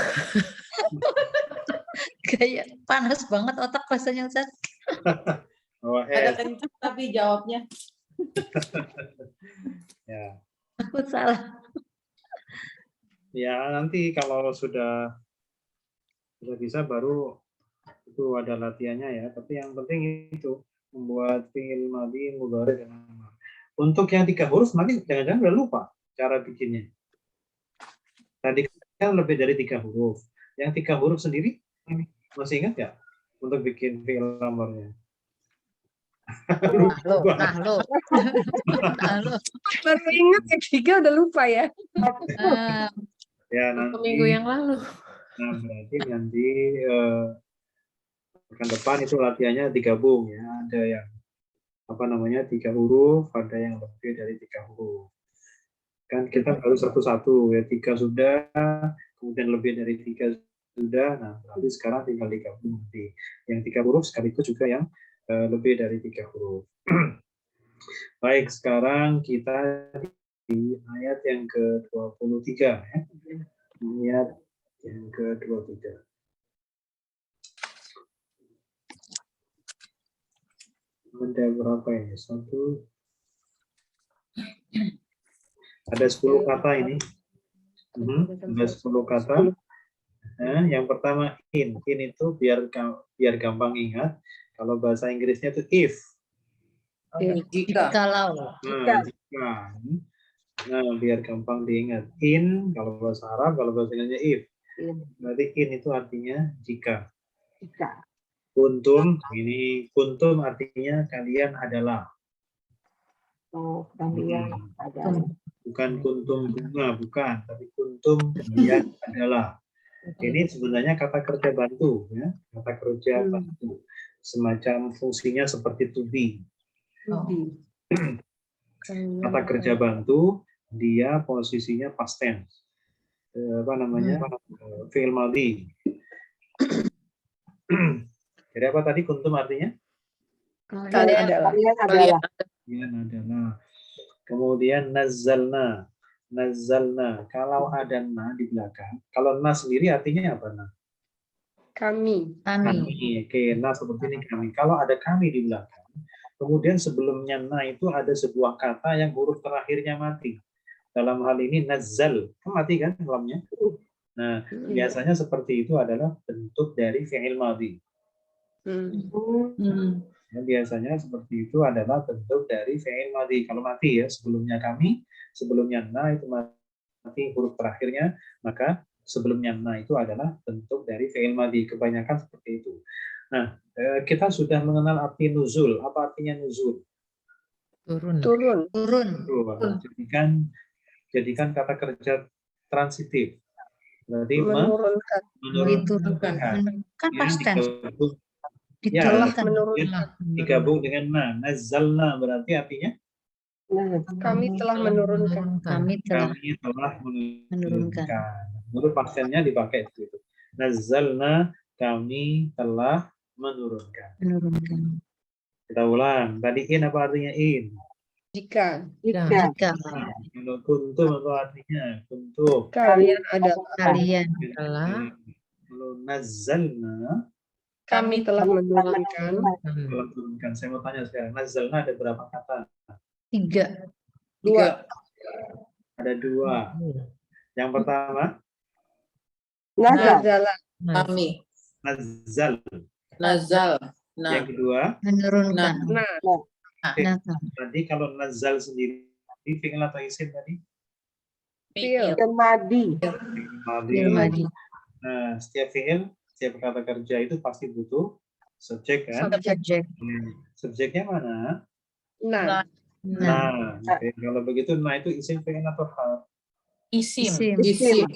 Kayak panas banget otak rasanya Ustaz. Oh, Ada kencang tapi jawabnya. Ya. Aku salah. Ya, nanti kalau sudah bisa baru itu ada latihannya ya. Tapi yang penting itu membuat fi'il madhi, mudhari dan amar. Untuk yang 3 huruf nanti jangan-jangan udah lupa cara bikinnya. Tadi kan lebih dari 3 huruf. Yang 3 huruf sendiri masih ingat ya untuk bikin fi'il amarnya? Nah, Baru ingat yang 3 udah lupa ya. Ya, nanti Minggu yang lalu. Nah, berarti nanti pekan depan itu latihannya digabung ya. Ada yang 3 huruf, ada yang lebih dari 3 huruf. Kan kita baru satu-satu ya, 3 sudah, kemudian lebih dari 3 sudah. Nah, berarti sekarang tinggal digabung nanti. Yang 3 huruf sekaligus juga yang lebih dari 3 huruf. Baik, sekarang kita di ayat yang ke-23 ya. Ayat yang ke-23. Ada berapa ini? Ada 10 kata ini. Ada 10 kata. Nah, yang pertama in. In itu biar gampang ingat. Kalau bahasa Inggrisnya itu if. Jika. Jika. Nah, biar gampang diingat. In kalau bahasa Arab, kalau bahasa Inggrisnya if. Berarti in itu artinya jika. Kuntum, ini kuntum artinya kalian adalah. Kalian adalah. Bukan kuntum bunga, bukan. Tapi kuntum kalian adalah. Ini sebenarnya kata kerja bantu, ya. Kata kerja bantu. Semacam fungsinya seperti to be. Kata kerja bantu, dia posisinya past tense. Fi'il madhi. Jadi apa tadi kuntum artinya? Kalian adalah. Kalian adalah. Kemudian nazzalna. Nazzalna. Kalau ada na di belakang, kalau na sendiri artinya apa na? Kami. Oke, na seperti ini kami. Kalau ada kami di belakang, kemudian sebelumnya na itu ada sebuah kata yang huruf terakhirnya mati. Dalam hal ini nazzal, kan mati kan lamnya? Nah, biasanya seperti itu adalah bentuk dari fi'il madhi. Ya, biasanya seperti itu adalah bentuk dari fi'il madhi. Kalau mati ya, sebelumnya kami, sebelumnya na itu mati huruf terakhirnya, maka sebelumnya na itu adalah bentuk dari fi'il madhi. Kebanyakan seperti itu. Nah, kita sudah mengenal arti nuzul. Apa artinya nuzul? Turun. Jadikan kata kerja transitif. Berarti menurunkan. Kan past tense. Digabung dengan na. Nazzalna berarti artinya? Kami telah menurunkan. Kami telah menurunkan. Menurut paksennya dipakai itu. Nazzalna, kami telah menurunkan. Kita ulang. Tadi in apa artinya in? Jika. Kalau kuntum apa artinya? Kuntum. Kalian adalah. Kalau nazzalna, kami telah menurunkan. Saya mau tanya sekarang, nazzalna ada berapa kata? 3. 2. Ada 2. Yang pertama? Nazal. Kami. Nazal. Nazal. Yang kedua, Menurunkan. Nazal. tadi kalau nazal sendiri, fi'il atau isim tadi? Fi'il. Madi. Madi. Madi. Nah, setiap fi'il, setiap kata kerja itu pasti butuh subjek kan? Subjek. Subjeknya mana? Nah. Nah. Oke. Kalau begitu, nah itu isim fi'il atau hal? Isim. Isim.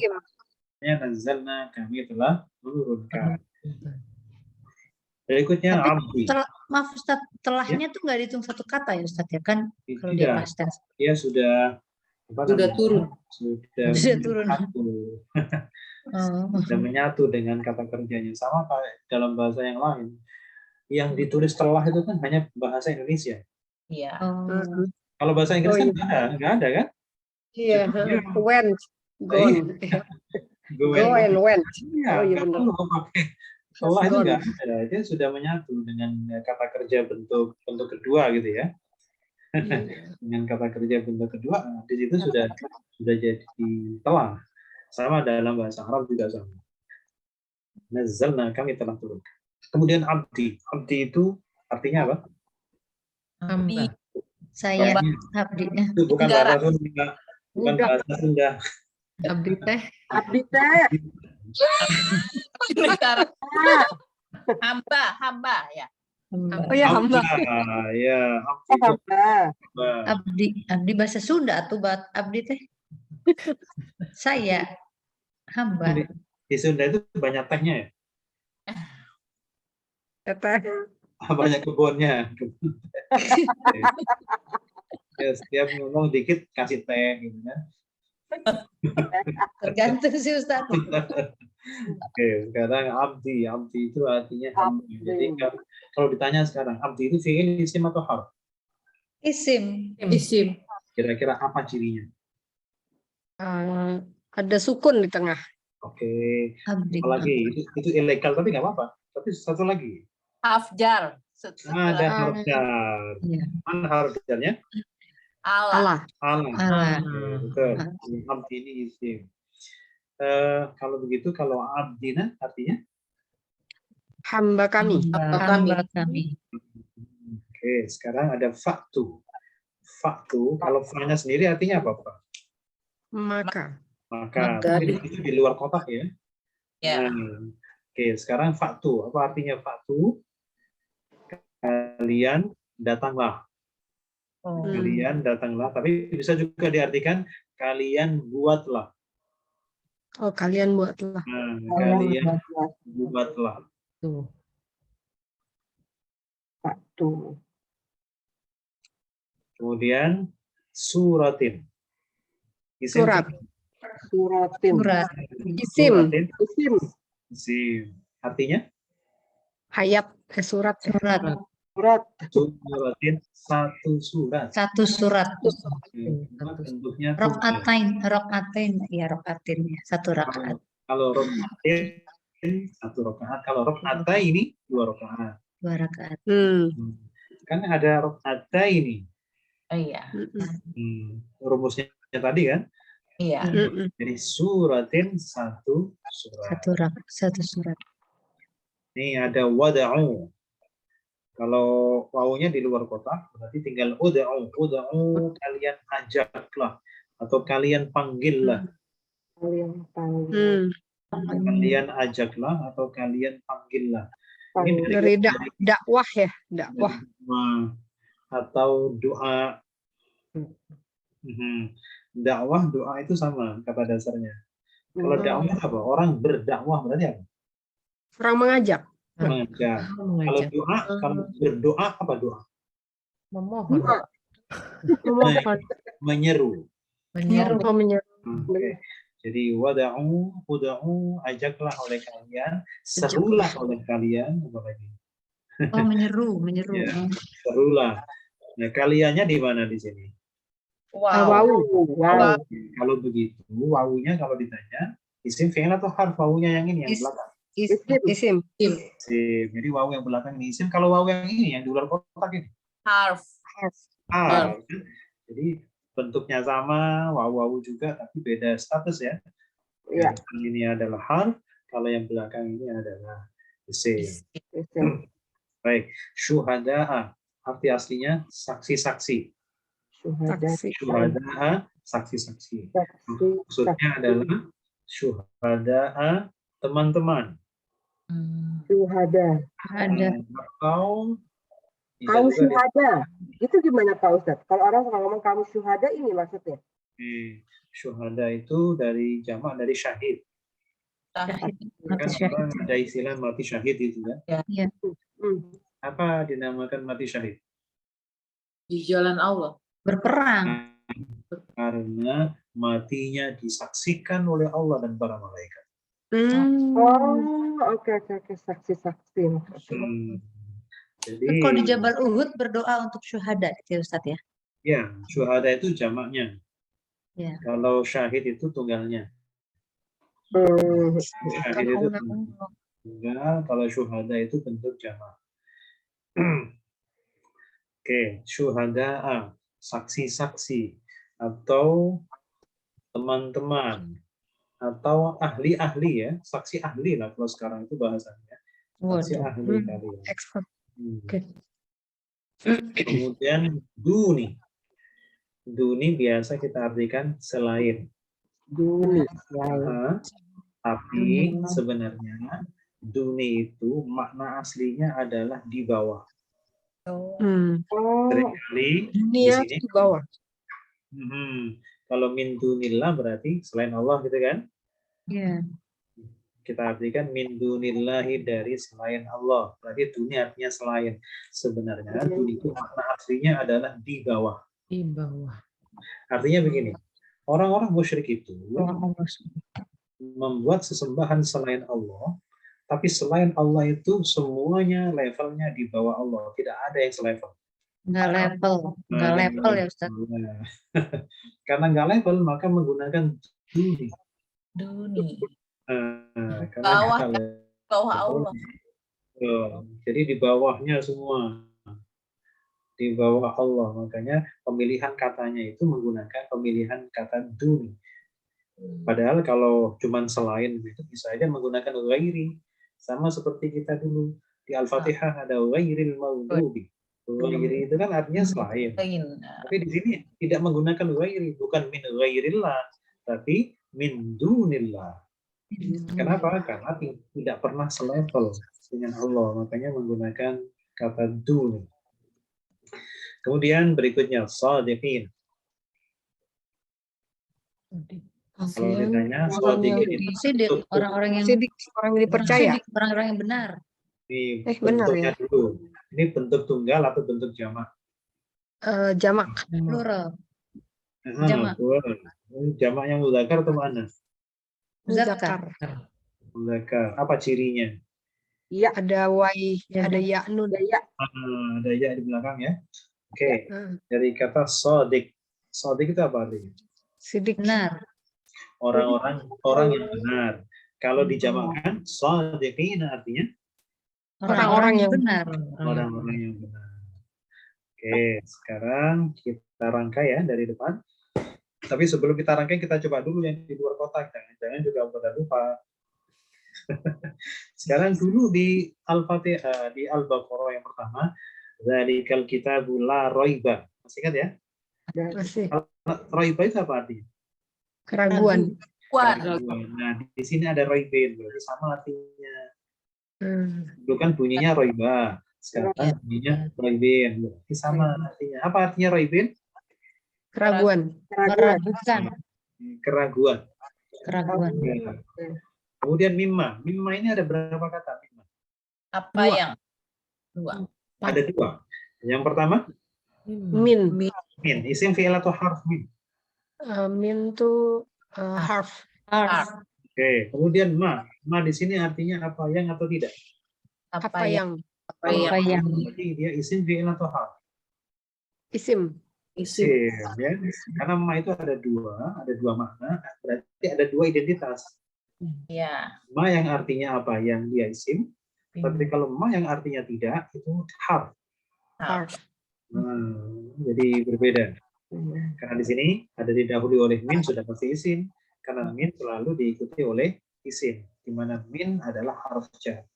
Nazalna, kami telah menurunkan. Berikutnya Tapi abdi. maaf Ustaz, telahnya tuh nggak dihitung satu kata ya Ustaz ya kan? Kalau dia Tidak, past tense. dia sudah Sudah turun. Sudah turun. menyatu. Sudah menyatu dengan kata kerjanya, sama kayak dalam bahasa yang lain. Yang ditulis telah itu kan hanya bahasa Indonesia. Iya. Kalau bahasa Inggris kan nggak ada kan? Iya. Went. Gone. Go and went. Iya, iya nggak benar. perlu pakai telah itu nggak ada. Dia sudah menyatu dengan kata kerja bentuk kedua gitu ya. Dengan kata kerja bentuk kedua, di situ sudah jadi telah. Sama dalam bahasa Arab juga sama. Nazzalna, kami telah turunkan. Kemudian abdi. Abdi itu artinya apa? Hamba. Saya abdi. Itu bukan bahasa Sunda. Bukan bahasa Sunda. Abdi teh. Abdi teh. Hamba ya. Oh ya, hamba. Ya, Abdi bahasa Sunda atau abdi teh. Saya hamba. Di Sunda itu banyak tehnya ya? Banyak kebunnya. Ya, setiap ngomong dikit kasih teh gitu kan. Tergantung sih Ustaz. Oke, sekarang abdi. Abdi itu artinya hamba. Jadi kalau ditanya sekarang, abdi itu fi'il, isim atau harf? Isim. Kira-kira apa cirinya? Ada sukun di tengah. Oke. Abdi. Apalagi itu ilegal tapi nggak apa-apa. Tapi satu lagi. Afjar. Ada harf jar. Mana harf jarnya? Allah. Betul. Abdi ini isim. Kalau begitu, kalau abdina artinya? Hamba kami. Hamba kami. Oke, sekarang ada faktu. Faktu, kalau fa-nya sendiri artinya apa, Pak? Maka. Tapi itu di luar kotak ya. Ya. Oke, sekarang faktu. Apa artinya faktu? Kalian datanglah. Kalian datanglah, tapi bisa juga diartikan kalian buatlah. Oh, kalian buatlah. Kalian buatlah. Faktu. Kemudian suratin. Suratin. Isim. Artinya? Hayat. Surat. Suratin, satu surat. Satu surat. Bentuknya Rok'atain ya rok'atin ya satu rakaat. Kalau rok'atin satu rakaat. Kalau rok'ata ini dua rakaat. Dua rakaat. Kan ada rok'ata ini. Iya. Rumusnya tadi kan? Iya. Jadi suratin satu surat. Satu surat. Ini ada wada'u. Kalau wawunya di luar kotak, berarti tinggal uda'u. Uda'u kalian ajaklah. Atau kalian panggillah. Kalian ajaklah atau kalian panggillah. Ini dari dakwah ya. Dakwah. Atau doa. Dakwah, doa itu sama kata dasarnya. Kalau dakwah apa? Orang berdakwah berarti apa? Orang mengajak. Mengajak. Kalau doa, kalau berdoa apa doa? Memohon. Menyeru. Menyeru. Jadi uda'u, ajaklah oleh kalian, serulah oleh kalian, apalagi. Menyeru. Ya, serulah. Nah, kaliannya di mana di sini? Wow. Kalau begitu, wawunya kalau ditanya, isim fi'il atau harf wawunya yang ini yang belakang? Isim. Jadi wawu yang belakang ini isim. Kalau wawu yang ini yang di luar kotak ini? Harf. Jadi bentuknya sama, wawu juga, tapi beda status ya. Yang ini adalah harf, Kalau yang belakang ini adalah isim. Isim. Baik, syuhada'a. Arti aslinya saksi-saksi. Syuhada. Syuhada'a, saksi-saksi. Saksi. Maksudnya adalah syuhada'a, teman-teman. Syuhada. Ada. Atau bisa Kaum juga syuhada. Itu gimana Pak Ustadz? Kalau orang suka ngomong kaum syuhada ini maksudnya? syuhada itu dari jamak dari syahid. Syahid. Kan Mati syahid. orang ada istilah mati syahid itu kan. Iya. Apa dinamakan mati syahid? Di jalan Allah. Berperang. Karena matinya disaksikan oleh Allah dan para malaikat. Oh, oke. Saksi-saksi. Jadi Kan kalau di Jabal Uhud berdoa untuk syuhada, gitu ya Ustadz ya? ya, syuhada itu jamaknya. Ya. Kalau syahid itu tunggalnya. Syahid itu tunggal, kalau syuhada itu bentuk jamak. Oke, syuhada'a, saksi-saksi, atau teman-teman, atau ahli-ahli ya, saksi ahli lah kalau sekarang itu bahasanya. Saksi ahli kali ya. Expert. Kemudian duni. Duni biasa kita artikan selain. Duni. Tapi sebenarnya duni itu makna aslinya adalah di bawah. Seringkali di sini di bawah. Kalau min dunillah berarti selain Allah gitu kan? Iya. Kita artikan min dunillahi, dari selain Allah. Berarti dunia artinya selain. Sebenarnya dunia itu makna aslinya adalah di bawah. Di bawah. Artinya begini, orang-orang musyrik itu membuat sesembahan selain Allah, tapi selain Allah itu semuanya levelnya di bawah Allah. Tidak ada yang selevel. Nggak level ya Ustaz. Karena nggak level, maka menggunakan duni. Bawah Allah. Jadi di bawahnya semua. Di bawah Allah. Makanya pemilihan katanya itu menggunakan pemilihan kata duni. Padahal kalau cuman selain itu bisa aja menggunakan ghairi. Sama seperti kita dulu di Al-Fatihah ada ghairil maghdubi. Ghairi itu kan artinya selain. Tapi di sini tidak menggunakan ghairi, bukan min ghairillah, tapi min dunillah. Kenapa? Karena tidak pernah selevel dengan Allah, makanya menggunakan kata duni. Kemudian berikutnya shadiqin. Kalau ditanya shadiqin, orang-orang yang dipercaya, orang-orang yang benar. Ini benar bentuknya ya. dulu. Ini bentuk tunggal atau bentuk jamak? Jamak. Plural. Jamak. Jamak yang mudzakkar atau muannats? Muzakkar. Mudzakkar. Apa cirinya? Iya, Ada wai, ada ya, nun, ada ya. Ada ya di belakang ya. Oke. Dari kata shadiq. Shadiq itu apa artinya? Sidik. Benar. Orang yang benar. Kalau dijamakkan shadiqin artinya Orang-orang yang benar. orang-orang yang benar. Oke, sekarang kita rangkai ya dari depan. Tapi sebelum kita rangkai, kita coba dulu yang di luar kotak. Jangan juga pada lupa. Sekarang dulu di Al-Fatihah, di Al-Baqarah yang pertama, dzalikal kitabu la raiba. Masih ingat ya? Masih. Raiba itu apa artinya? Keraguan. Nah, di sini ada raibin, berarti sama artinya. Dulu kan bunyinya raiba, sekarang bunyinya raibin, berarti sama artinya. Apa artinya raibin? Keraguan. Keraguan. Kemudian mimma. Mimma ini ada berapa kata? Mimma. Apa yang? Dua. Ada dua. Yang pertama? Min. Min. Isim fi'il atau harf min? Min itu harf. Oke. Kemudian ma. Ma di sini artinya apa, yang atau tidak? Apa yang? Jadi dia isim fi'il atau harf? Isim. Isim, ya. Karena ma itu ada dua makna, berarti ada dua identitas. Ya. Ma yang artinya apa? Yang dia isim. Tapi kalau ma yang artinya tidak, itu harf. Jadi berbeda. Karena di sini ada didahului oleh min, sudah pasti isim. Karena min selalu diikuti oleh isim. di mana min adalah harf jar.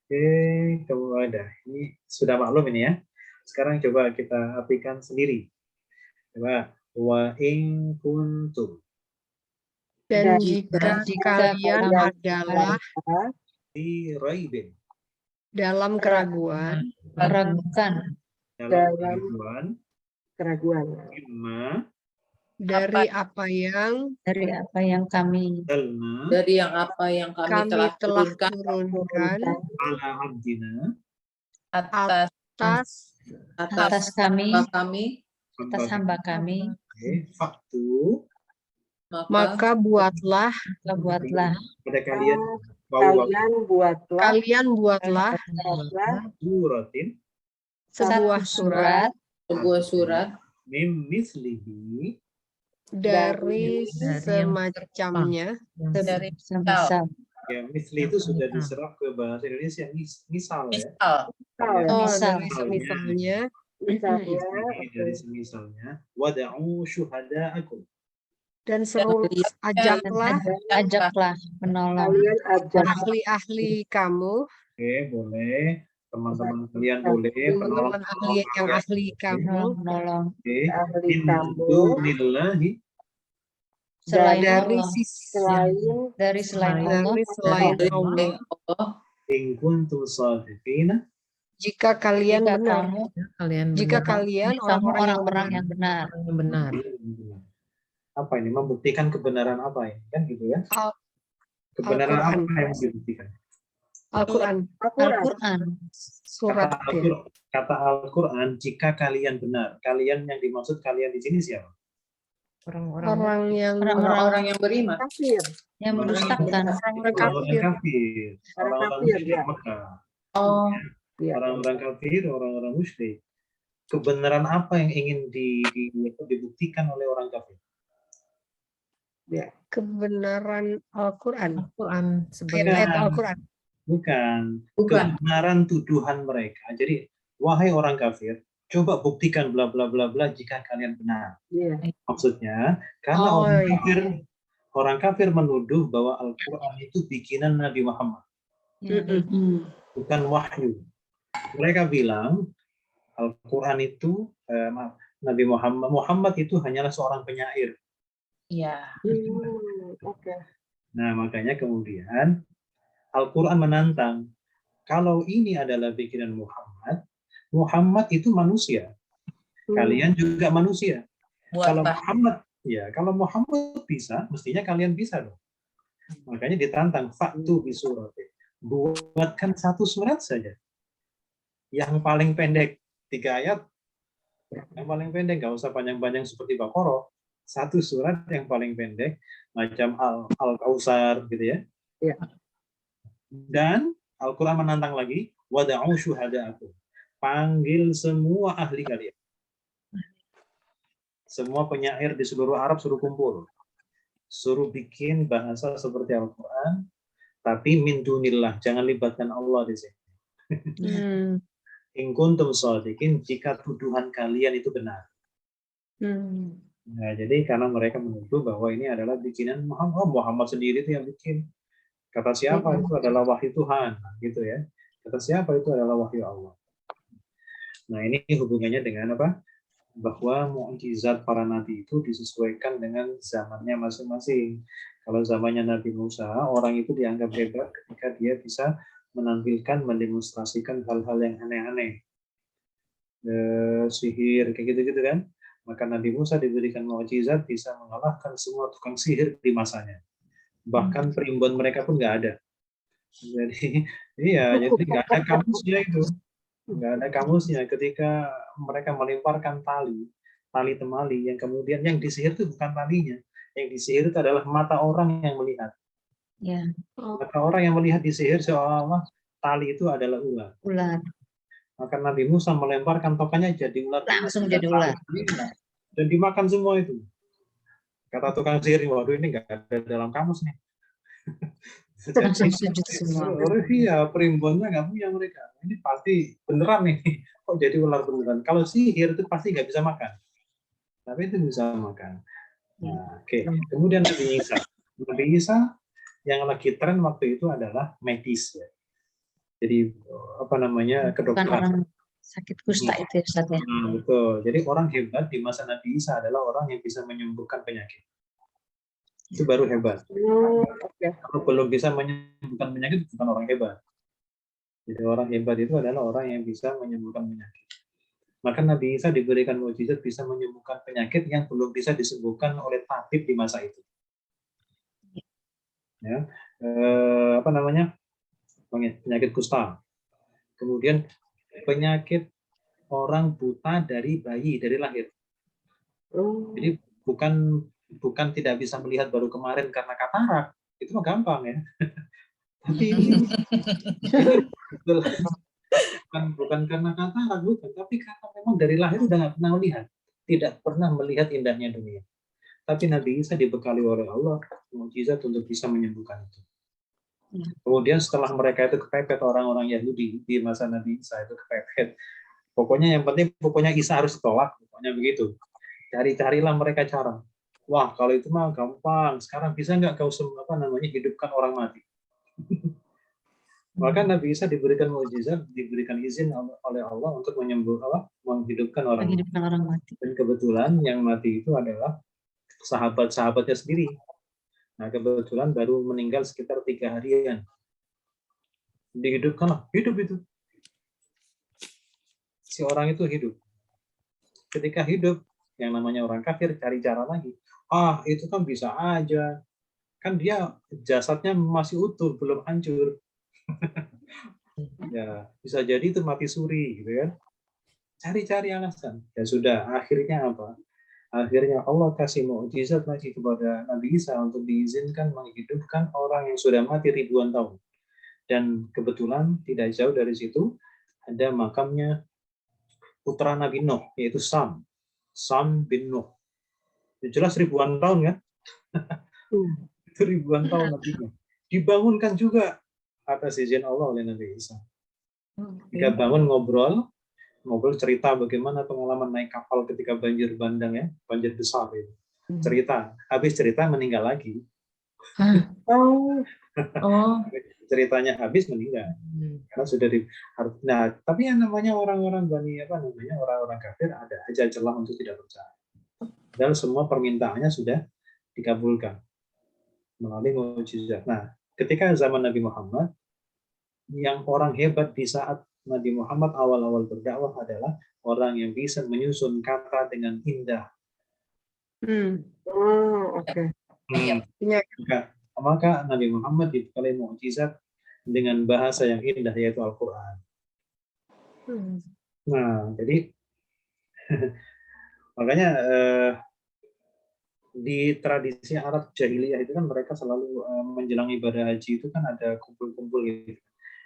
Oke, kamu ada. Ini sudah maklum ini ya. Sekarang coba kita artikan sendiri. Coba wa in kuntum Dan jika jika kalian adalah fi raibin dalam keraguan, meragukan dalam keraguan mimma dari apa yang dari apa yang kami dalna Dari yang apa yang kami telah turunkan turunkan ala abdina atas atas atas kami hamba kami, atas hamba kami, faktu maka buatlah buatlah pada kalian bahwa kalian buatlah suratin sebuah satu surat sebuah surat mim mislihi dari Dari semacamnya dari semisal ya misli itu sudah diserap ke bahasa Indonesia misal ya. misal. dari semisalnya Dari semisalnya wada'u syuhada'akum dan seru ajaklah ajaklah menolong ahli-ahli kamu, Oke, boleh. Teman-teman kalian boleh. teman-teman ahli yang ahli kamu menolong Oke. Min dunillahi selain dari Allah, dari selain Allah, selain Allah, Allah, in kuntum shadiqina. jika kalian jika benar, kamu kalian jika benar. kalian kamu orang-orang orang-orang yang benar. Orang yang benar. Apa ini? Membuktikan kebenaran apa ini? Kan gitu ya. Al- Kebenaran Al-Quran. apa yang dibuktikan? Al-Quran, Al-Quran, surat ya. Kata Al-Quran, jika kalian benar. Kalian yang dimaksud kalian di sini siapa? Orang-orang orang-orang yang beriman. yang mendustakan Orang-orang kafir. Orang-orang musyrik Mekah. Oh, Orang-orang kafir, orang-orang musyrik. Kebenaran apa yang ingin dibuktikan oleh orang kafir? Kebenaran Al-Quran, Al-Quran ayat sebenarnya Al-Quran. Bukan. Bukan. Kebenaran tuduhan mereka. Jadi, wahai orang kafir, coba buktikan bla bla bla bla jika kalian benar. Maksudnya, karena Oh, orang kafir menuduh bahwa Al-Quran itu bikinan Nabi Muhammad, bukan wahyu. Mereka bilang Al-Quran itu Nabi Muhammad itu hanyalah seorang penyair. iya. Nah, makanya kemudian Al-Quran menantang, kalau ini adalah bikinan Muhammad, Muhammad itu manusia. Kalian juga manusia. Kalau Muhammad bisa, mestinya kalian bisa dong. Makanya ditantang, faktu bisurat. Buatkan satu surat saja. Yang paling pendek, 3 ayat. Yang paling pendek, nggak usah panjang-panjang seperti Baqarah. Satu surat yang paling pendek, macam Al-Kautsar gitu ya. Dan Al-Quran menantang lagi, wada'u syuhada'akum. Panggil semua ahli kalian. Semua penyair di seluruh Arab suruh kumpul. Suruh bikin bahasa seperti Al-Quran, tapi min dunillah, jangan libatkan Allah di sini. In kuntum shadiqin, jika tuduhan kalian itu benar. Nah, jadi karena mereka menuduh bahwa ini adalah bikinan Muhammad, Muhammad sendiri itu yang bikin. Kata siapa itu adalah wahyu Tuhan, gitu ya. Kata siapa itu adalah wahyu Allah. Nah, ini hubungannya dengan apa? Bahwa mukjizat para nabi itu disesuaikan dengan zamannya masing-masing. Kalau zamannya Nabi Musa, orang itu dianggap hebat ketika dia bisa menampilkan, mendemonstrasikan hal-hal yang aneh-aneh. Sihir, kayak gitu-gitu kan. Maka Nabi Musa diberikan mukjizat bisa mengalahkan semua tukang sihir di masanya. Bahkan primbon mereka pun nggak ada. Jadi jadi nggak ada kamusnya itu. Nggak ada kamusnya ketika mereka melemparkan tali temali yang kemudian yang disihir itu bukan talinya. Yang disihir itu adalah mata orang yang melihat. Mata orang yang melihat disihir seolah-olah tali itu adalah ular. Maka Nabi Musa melemparkan tokanya jadi ular. Langsung jadi ular. Dan dimakan semua itu. Kata tukang sihir, waduh ini nggak ada dalam kamus nih. Langsung sujud semua. Iya, perimbonnya nggak punya mereka. Ini pasti beneran nih. Kok jadi ular beneran? Kalau sihir itu pasti nggak bisa makan. Tapi itu bisa makan. Nah, oke. Kemudian Nabi Isa. Nabi Isa yang lagi tren waktu itu adalah medis ya. Jadi apa namanya Bukan kedokteran. orang sakit kusta itu ya Ustaz ya. Betul. Jadi orang hebat di masa Nabi Isa adalah orang yang bisa menyembuhkan penyakit. Itu baru hebat. Oke. Kalau belum bisa menyembuhkan penyakit bukan orang hebat. Jadi orang hebat itu adalah orang yang bisa menyembuhkan penyakit. Maka Nabi Isa diberikan mukjizat bisa menyembuhkan penyakit yang belum bisa disembuhkan oleh tabib di masa itu. Ya, apa namanya? Penyakit kusta. Kemudian penyakit orang buta dari bayi, dari lahir. Jadi bukan tidak bisa melihat baru kemarin karena katarak, itu mah gampang ya. Tapi ini bukan karena katarak, bukan, tapi karena memang dari lahir udah nggak pernah melihat, tidak pernah melihat indahnya dunia. Tapi Nabi Isa dibekali oleh Allah mukjizat untuk bisa menyembuhkan itu. Kemudian setelah mereka itu kepepet, orang-orang Yahudi di masa Nabi Isa itu kepepet. Pokoknya yang penting, pokoknya Isa harus ditolak, pokoknya begitu. Cari-carilah mereka cara. Wah, kalau itu mah gampang. Sekarang bisa nggak kau hidupkan orang mati? Maka Nabi Isa diberikan mukjizat, diberikan izin oleh Allah untuk menghidupkan orang mati. Dan kebetulan yang mati itu adalah sahabat-sahabatnya sendiri. Nah, kebetulan baru meninggal sekitar 3 harian. Dihidupkanlah, hidup itu. Si orang itu hidup. Ketika hidup, yang namanya orang kafir cari cara lagi. Itu kan bisa aja. Kan dia jasadnya masih utuh, belum hancur. Ya, bisa jadi itu mati suri gitu ya. Cari-cari alasan. Ya sudah, akhirnya apa? Akhirnya Allah kasih mukjizat lagi kepada Nabi Isa untuk diizinkan menghidupkan orang yang sudah mati ribuan tahun. Dan kebetulan tidak jauh dari situ ada makamnya putra Nabi Nuh, yaitu Sam bin Nuh. Jelas ribuan tahun kan? Itu ribuan tahun Nabi Nuh. Dibangunkan juga atas izin Allah oleh Nabi Isa. Ketika bangun ngobrol cerita bagaimana pengalaman naik kapal ketika banjir bandang ya, banjir besar itu. Cerita, habis cerita meninggal lagi. Ceritanya habis meninggal. Karena sudah tapi yang namanya orang-orang orang-orang kafir ada aja celah untuk tidak percaya. Dan semua permintaannya sudah dikabulkan melalui mukjizat. Nah, ketika zaman Nabi Muhammad, yang orang hebat di saat Nabi Muhammad awal-awal berdakwah adalah orang yang bisa menyusun kata dengan indah. Maka Nabi Muhammad dibekali mukjizat dengan bahasa yang indah, yaitu Al-Quran. Nah, jadi makanya di tradisi Arab jahiliyah itu kan mereka selalu menjelang ibadah haji itu kan ada kumpul-kumpul gitu.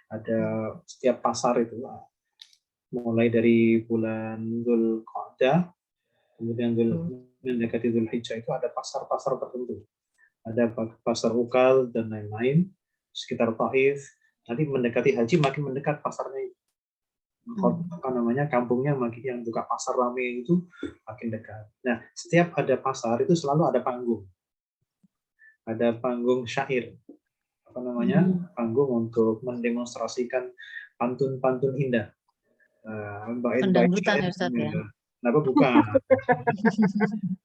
Ada setiap pasar itu, mulai dari bulan Dzulqa'dah, kemudian mendekati Dzulhijjah itu ada pasar-pasar tertentu. Ada pasar Ukal dan lain-lain sekitar Taif. Nanti mendekati haji makin mendekat pasarnya. Kampungnya makin yang buka pasar ramai itu makin dekat. Nah, setiap ada pasar itu selalu ada panggung. Ada panggung syair. Panggung untuk mendemonstrasikan pantun-pantun indah. Pendangdutan ya Ustaz ya? Kenapa bukan?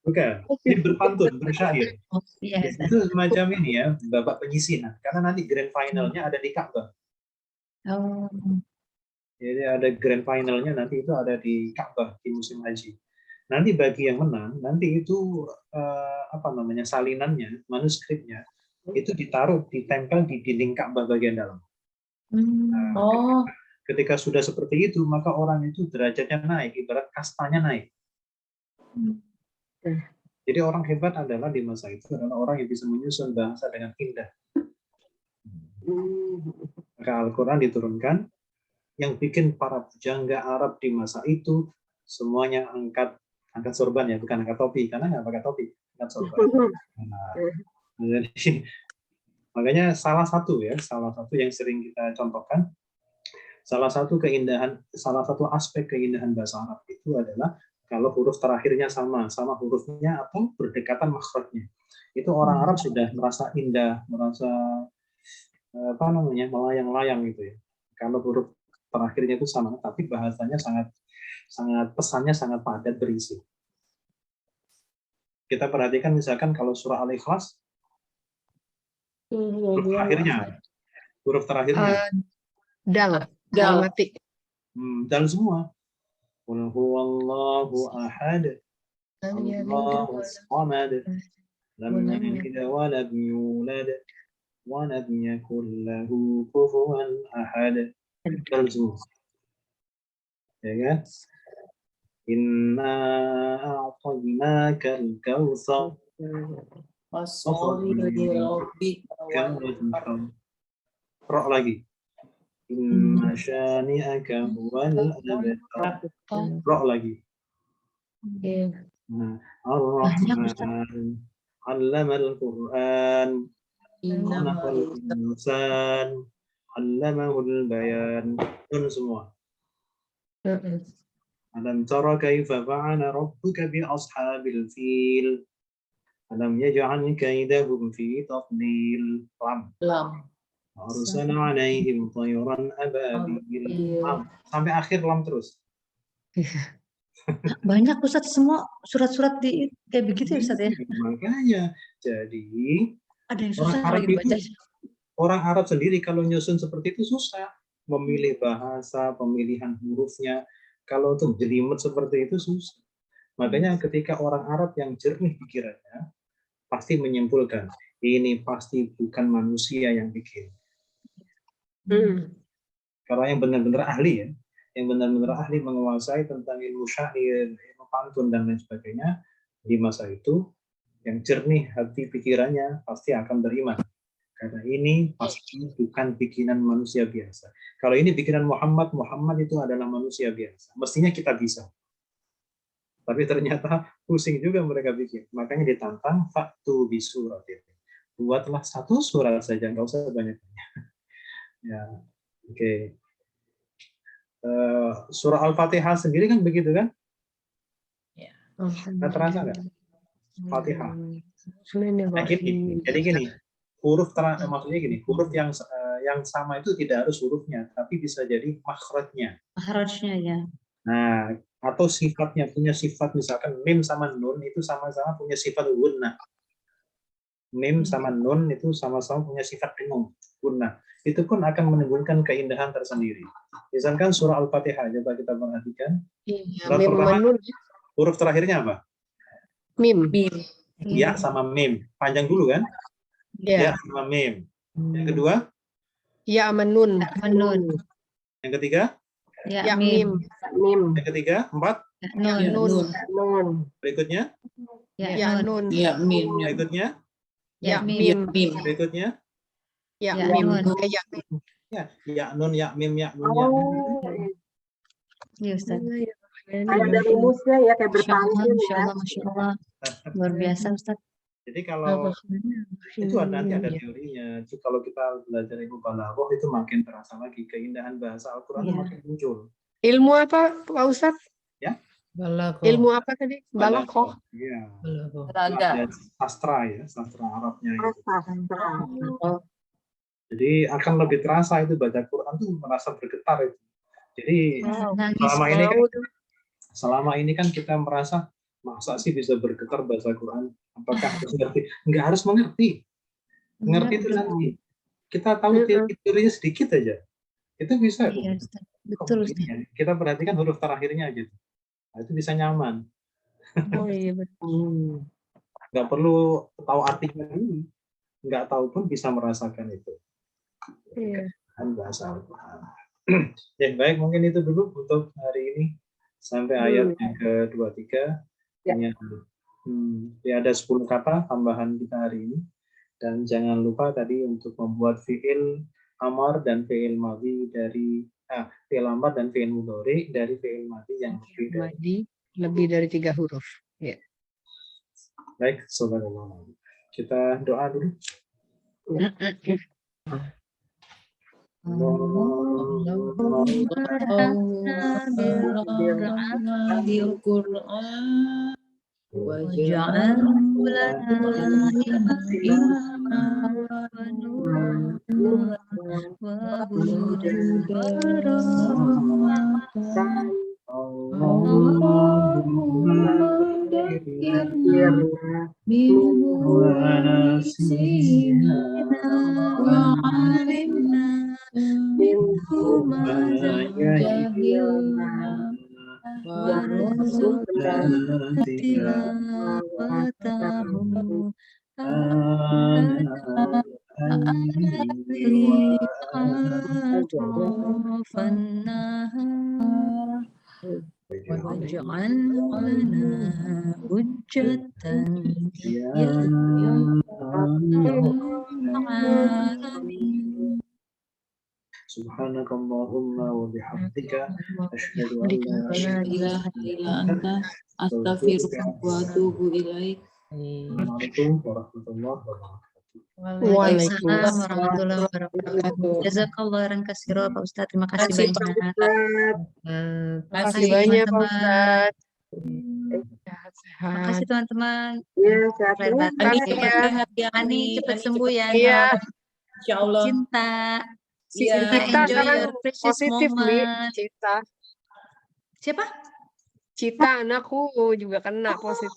Bukan. Ini berpantun, bersyair. Itu semacam ini ya, babak penyisihan. Karena nanti grand finalnya ada di Ka'bah. Jadi ada grand finalnya nanti itu ada di Ka'bah di musim haji. Nanti bagi yang menang, nanti itu salinannya, manuskripnya itu ditempel di dinding Ka'bah bagian dalam. Ketika sudah seperti itu, maka orang itu derajatnya naik, ibarat kastanya naik. Jadi orang hebat adalah di masa itu adalah orang yang bisa menyusun bahasa dengan indah. Maka Al-Quran diturunkan, yang bikin para pujangga Arab di masa itu semuanya angkat sorban ya, bukan angkat topi, karena nggak pakai topi, angkat sorban. Jadi makanya salah satu yang sering kita contohkan, salah satu aspek keindahan bahasa Arab itu adalah kalau huruf terakhirnya sama hurufnya atau berdekatan makhrajnya. itu orang Arab sudah merasa indah, merasa melayang-layang gitu ya. Kalau huruf terakhirnya itu sama, tapi bahasanya sangat pesannya sangat padat berisi. Kita perhatikan misalkan kalau surah Al-Ikhlas, huruf terakhirnya Dal mati. Dal semua. Qul huwallahu ahad, Allahus samad, lam yalid wa lam yulad, wa lam yakul lahu kufuwan ahad. Dal semua. Ya kan? Inna a'tainaka al-kautsar. Rok lagi. Inna syani'aka huwal abtar. Rok lagi. Ar-Rahman 'allamal Qur'an. Khalaqal insan. 'allamahul bayan. Nun semua. Alam tara kaifa fa'ala rabbuka bi ashabil fil. Alam yaj'al kaidahum fi tadlil. Lam. Arsala 'alaihim tayran ababil. Sampai akhir lam terus. Banyak Ustadz, semua surat-surat di kayak begitu ya Ustadz ya. Makanya jadi Ada yang susah lagi baca. Orang Arab sendiri kalau nyusun seperti itu susah. Memilih bahasa, pemilihan hurufnya. Kalau untuk jelimet seperti itu susah. Makanya ketika orang Arab yang jernih pikirannya, pasti menyimpulkan, ini pasti bukan manusia yang bikin. Kalau yang benar-benar ahli ya, yang benar-benar ahli menguasai tentang ilmu syair, ilmu pantun dan lain sebagainya, di masa itu yang jernih hati pikirannya pasti akan beriman. Karena ini pasti bukan bikinan manusia biasa. Kalau ini bikinan Muhammad, Muhammad itu adalah manusia biasa. Mestinya kita bisa. Tapi ternyata pusing juga mereka bikin. Makanya ditantang, faktu bisurat itu. Buatlah satu surat saja, nggak usah banyak-banyak. Ya, oke. Surah Al-Fatihah sendiri kan begitu kan? Nggak terasa nggak? Fatihah. Jadi gini, maksudnya gini, huruf yang sama itu tidak harus hurufnya, tapi bisa jadi makhrajnya. Makhrajnya ya. Nah, atau sifatnya, punya sifat, misalkan mim sama nun itu sama-sama punya sifat gunnah. Mim sama nun itu sama-sama punya sifat dengung, gunnah. Itu pun akan menimbulkan keindahan tersendiri. Misalkan surah Al-Fatihah, coba kita perhatikan. Surat pertama, huruf terakhirnya apa? Mim. Ya sama mim. Panjang dulu kan? Ya sama mim. Yang kedua? Ya sama nun. Yang ketiga? Ya mim. Yang ketiga? 4? Ya nun. Berikutnya? Ya nun. Ya mim. Berikutnya? Ya mim. Berikutnya? Ya mim. Ya nun, ya mim, ya nun, ya mim. Iya Ustaz. Ada rumusnya ya, kayak berpantun. Masya Allah. Luar biasa Ustaz. Jadi kalau itu nanti ada teorinya. Jadi kalau kita belajar ilmu balaghah itu makin terasa lagi keindahan bahasa Al-Qur'an itu makin muncul. Ilmu apa Pak Ustadz? Ya. Balaghah. Ilmu apa tadi? Balaghah. Iya. Raga. Sastra ya, sastra Arabnya itu. Jadi akan lebih terasa itu baca Quran tuh merasa bergetar itu. Jadi selama ini kan kita merasa masa sih bisa bergetar bahasa Quran? Apakah harus mengerti? Enggak harus mengerti. Mengerti itu nanti. Kita tahu teorinya sedikit aja. Itu bisa. Iya, betul. Kita perhatikan huruf terakhirnya aja. Nah, itu bisa nyaman. Oh iya betul. Nggak perlu tahu artinya dulu. Nggak tahu pun bisa merasakan itu. Iya. Kan bahasa Al-Quran. Ya, baik, mungkin itu dulu untuk hari ini. Sampai ayat yang ke-23. Ya, ada 10 kata tambahan kita hari ini. Dan jangan lupa tadi untuk membuat fi'il amar dan fi'il madhi dari fi'il amar dan fi'il mudhari dari fi'il madhi yang lebih dari 3 huruf. Ya. Baik, subhanallah. Kita doa dulu. وجعلنا لنا إماما وهدى ورحمة اللهم ذكرنا منه ونسينا وعلمنا منه ما جهلنا وارزقنا تلاوته الليل أطراف النهار واجعل لنا حجة يا رب العالمين سبحانك اللهم وبحمدك أشهد أن لا لا إله إلا أنت أستغفرك وأتوب إليك. Assalamualaikum warahmatullahi wabarakatuh. Waalaikumsalam warahmatullahi wabarakatuh. Jazakallah khairan katsira Pak Ustadz. Terima kasih Terima banyak. Terima kasih banyak Pak Ustadz. Terima kasih teman-teman. Ya, sehat Lahir terus. batin. Ani cepat sehat ya, Ani cepat sembuh ya. Iya. Insya Allah. Cinta. Iya. Cinta, Cita enjoy sekarang your precious positif nih. moment. Cita. Siapa? Cita anakku juga kena positif.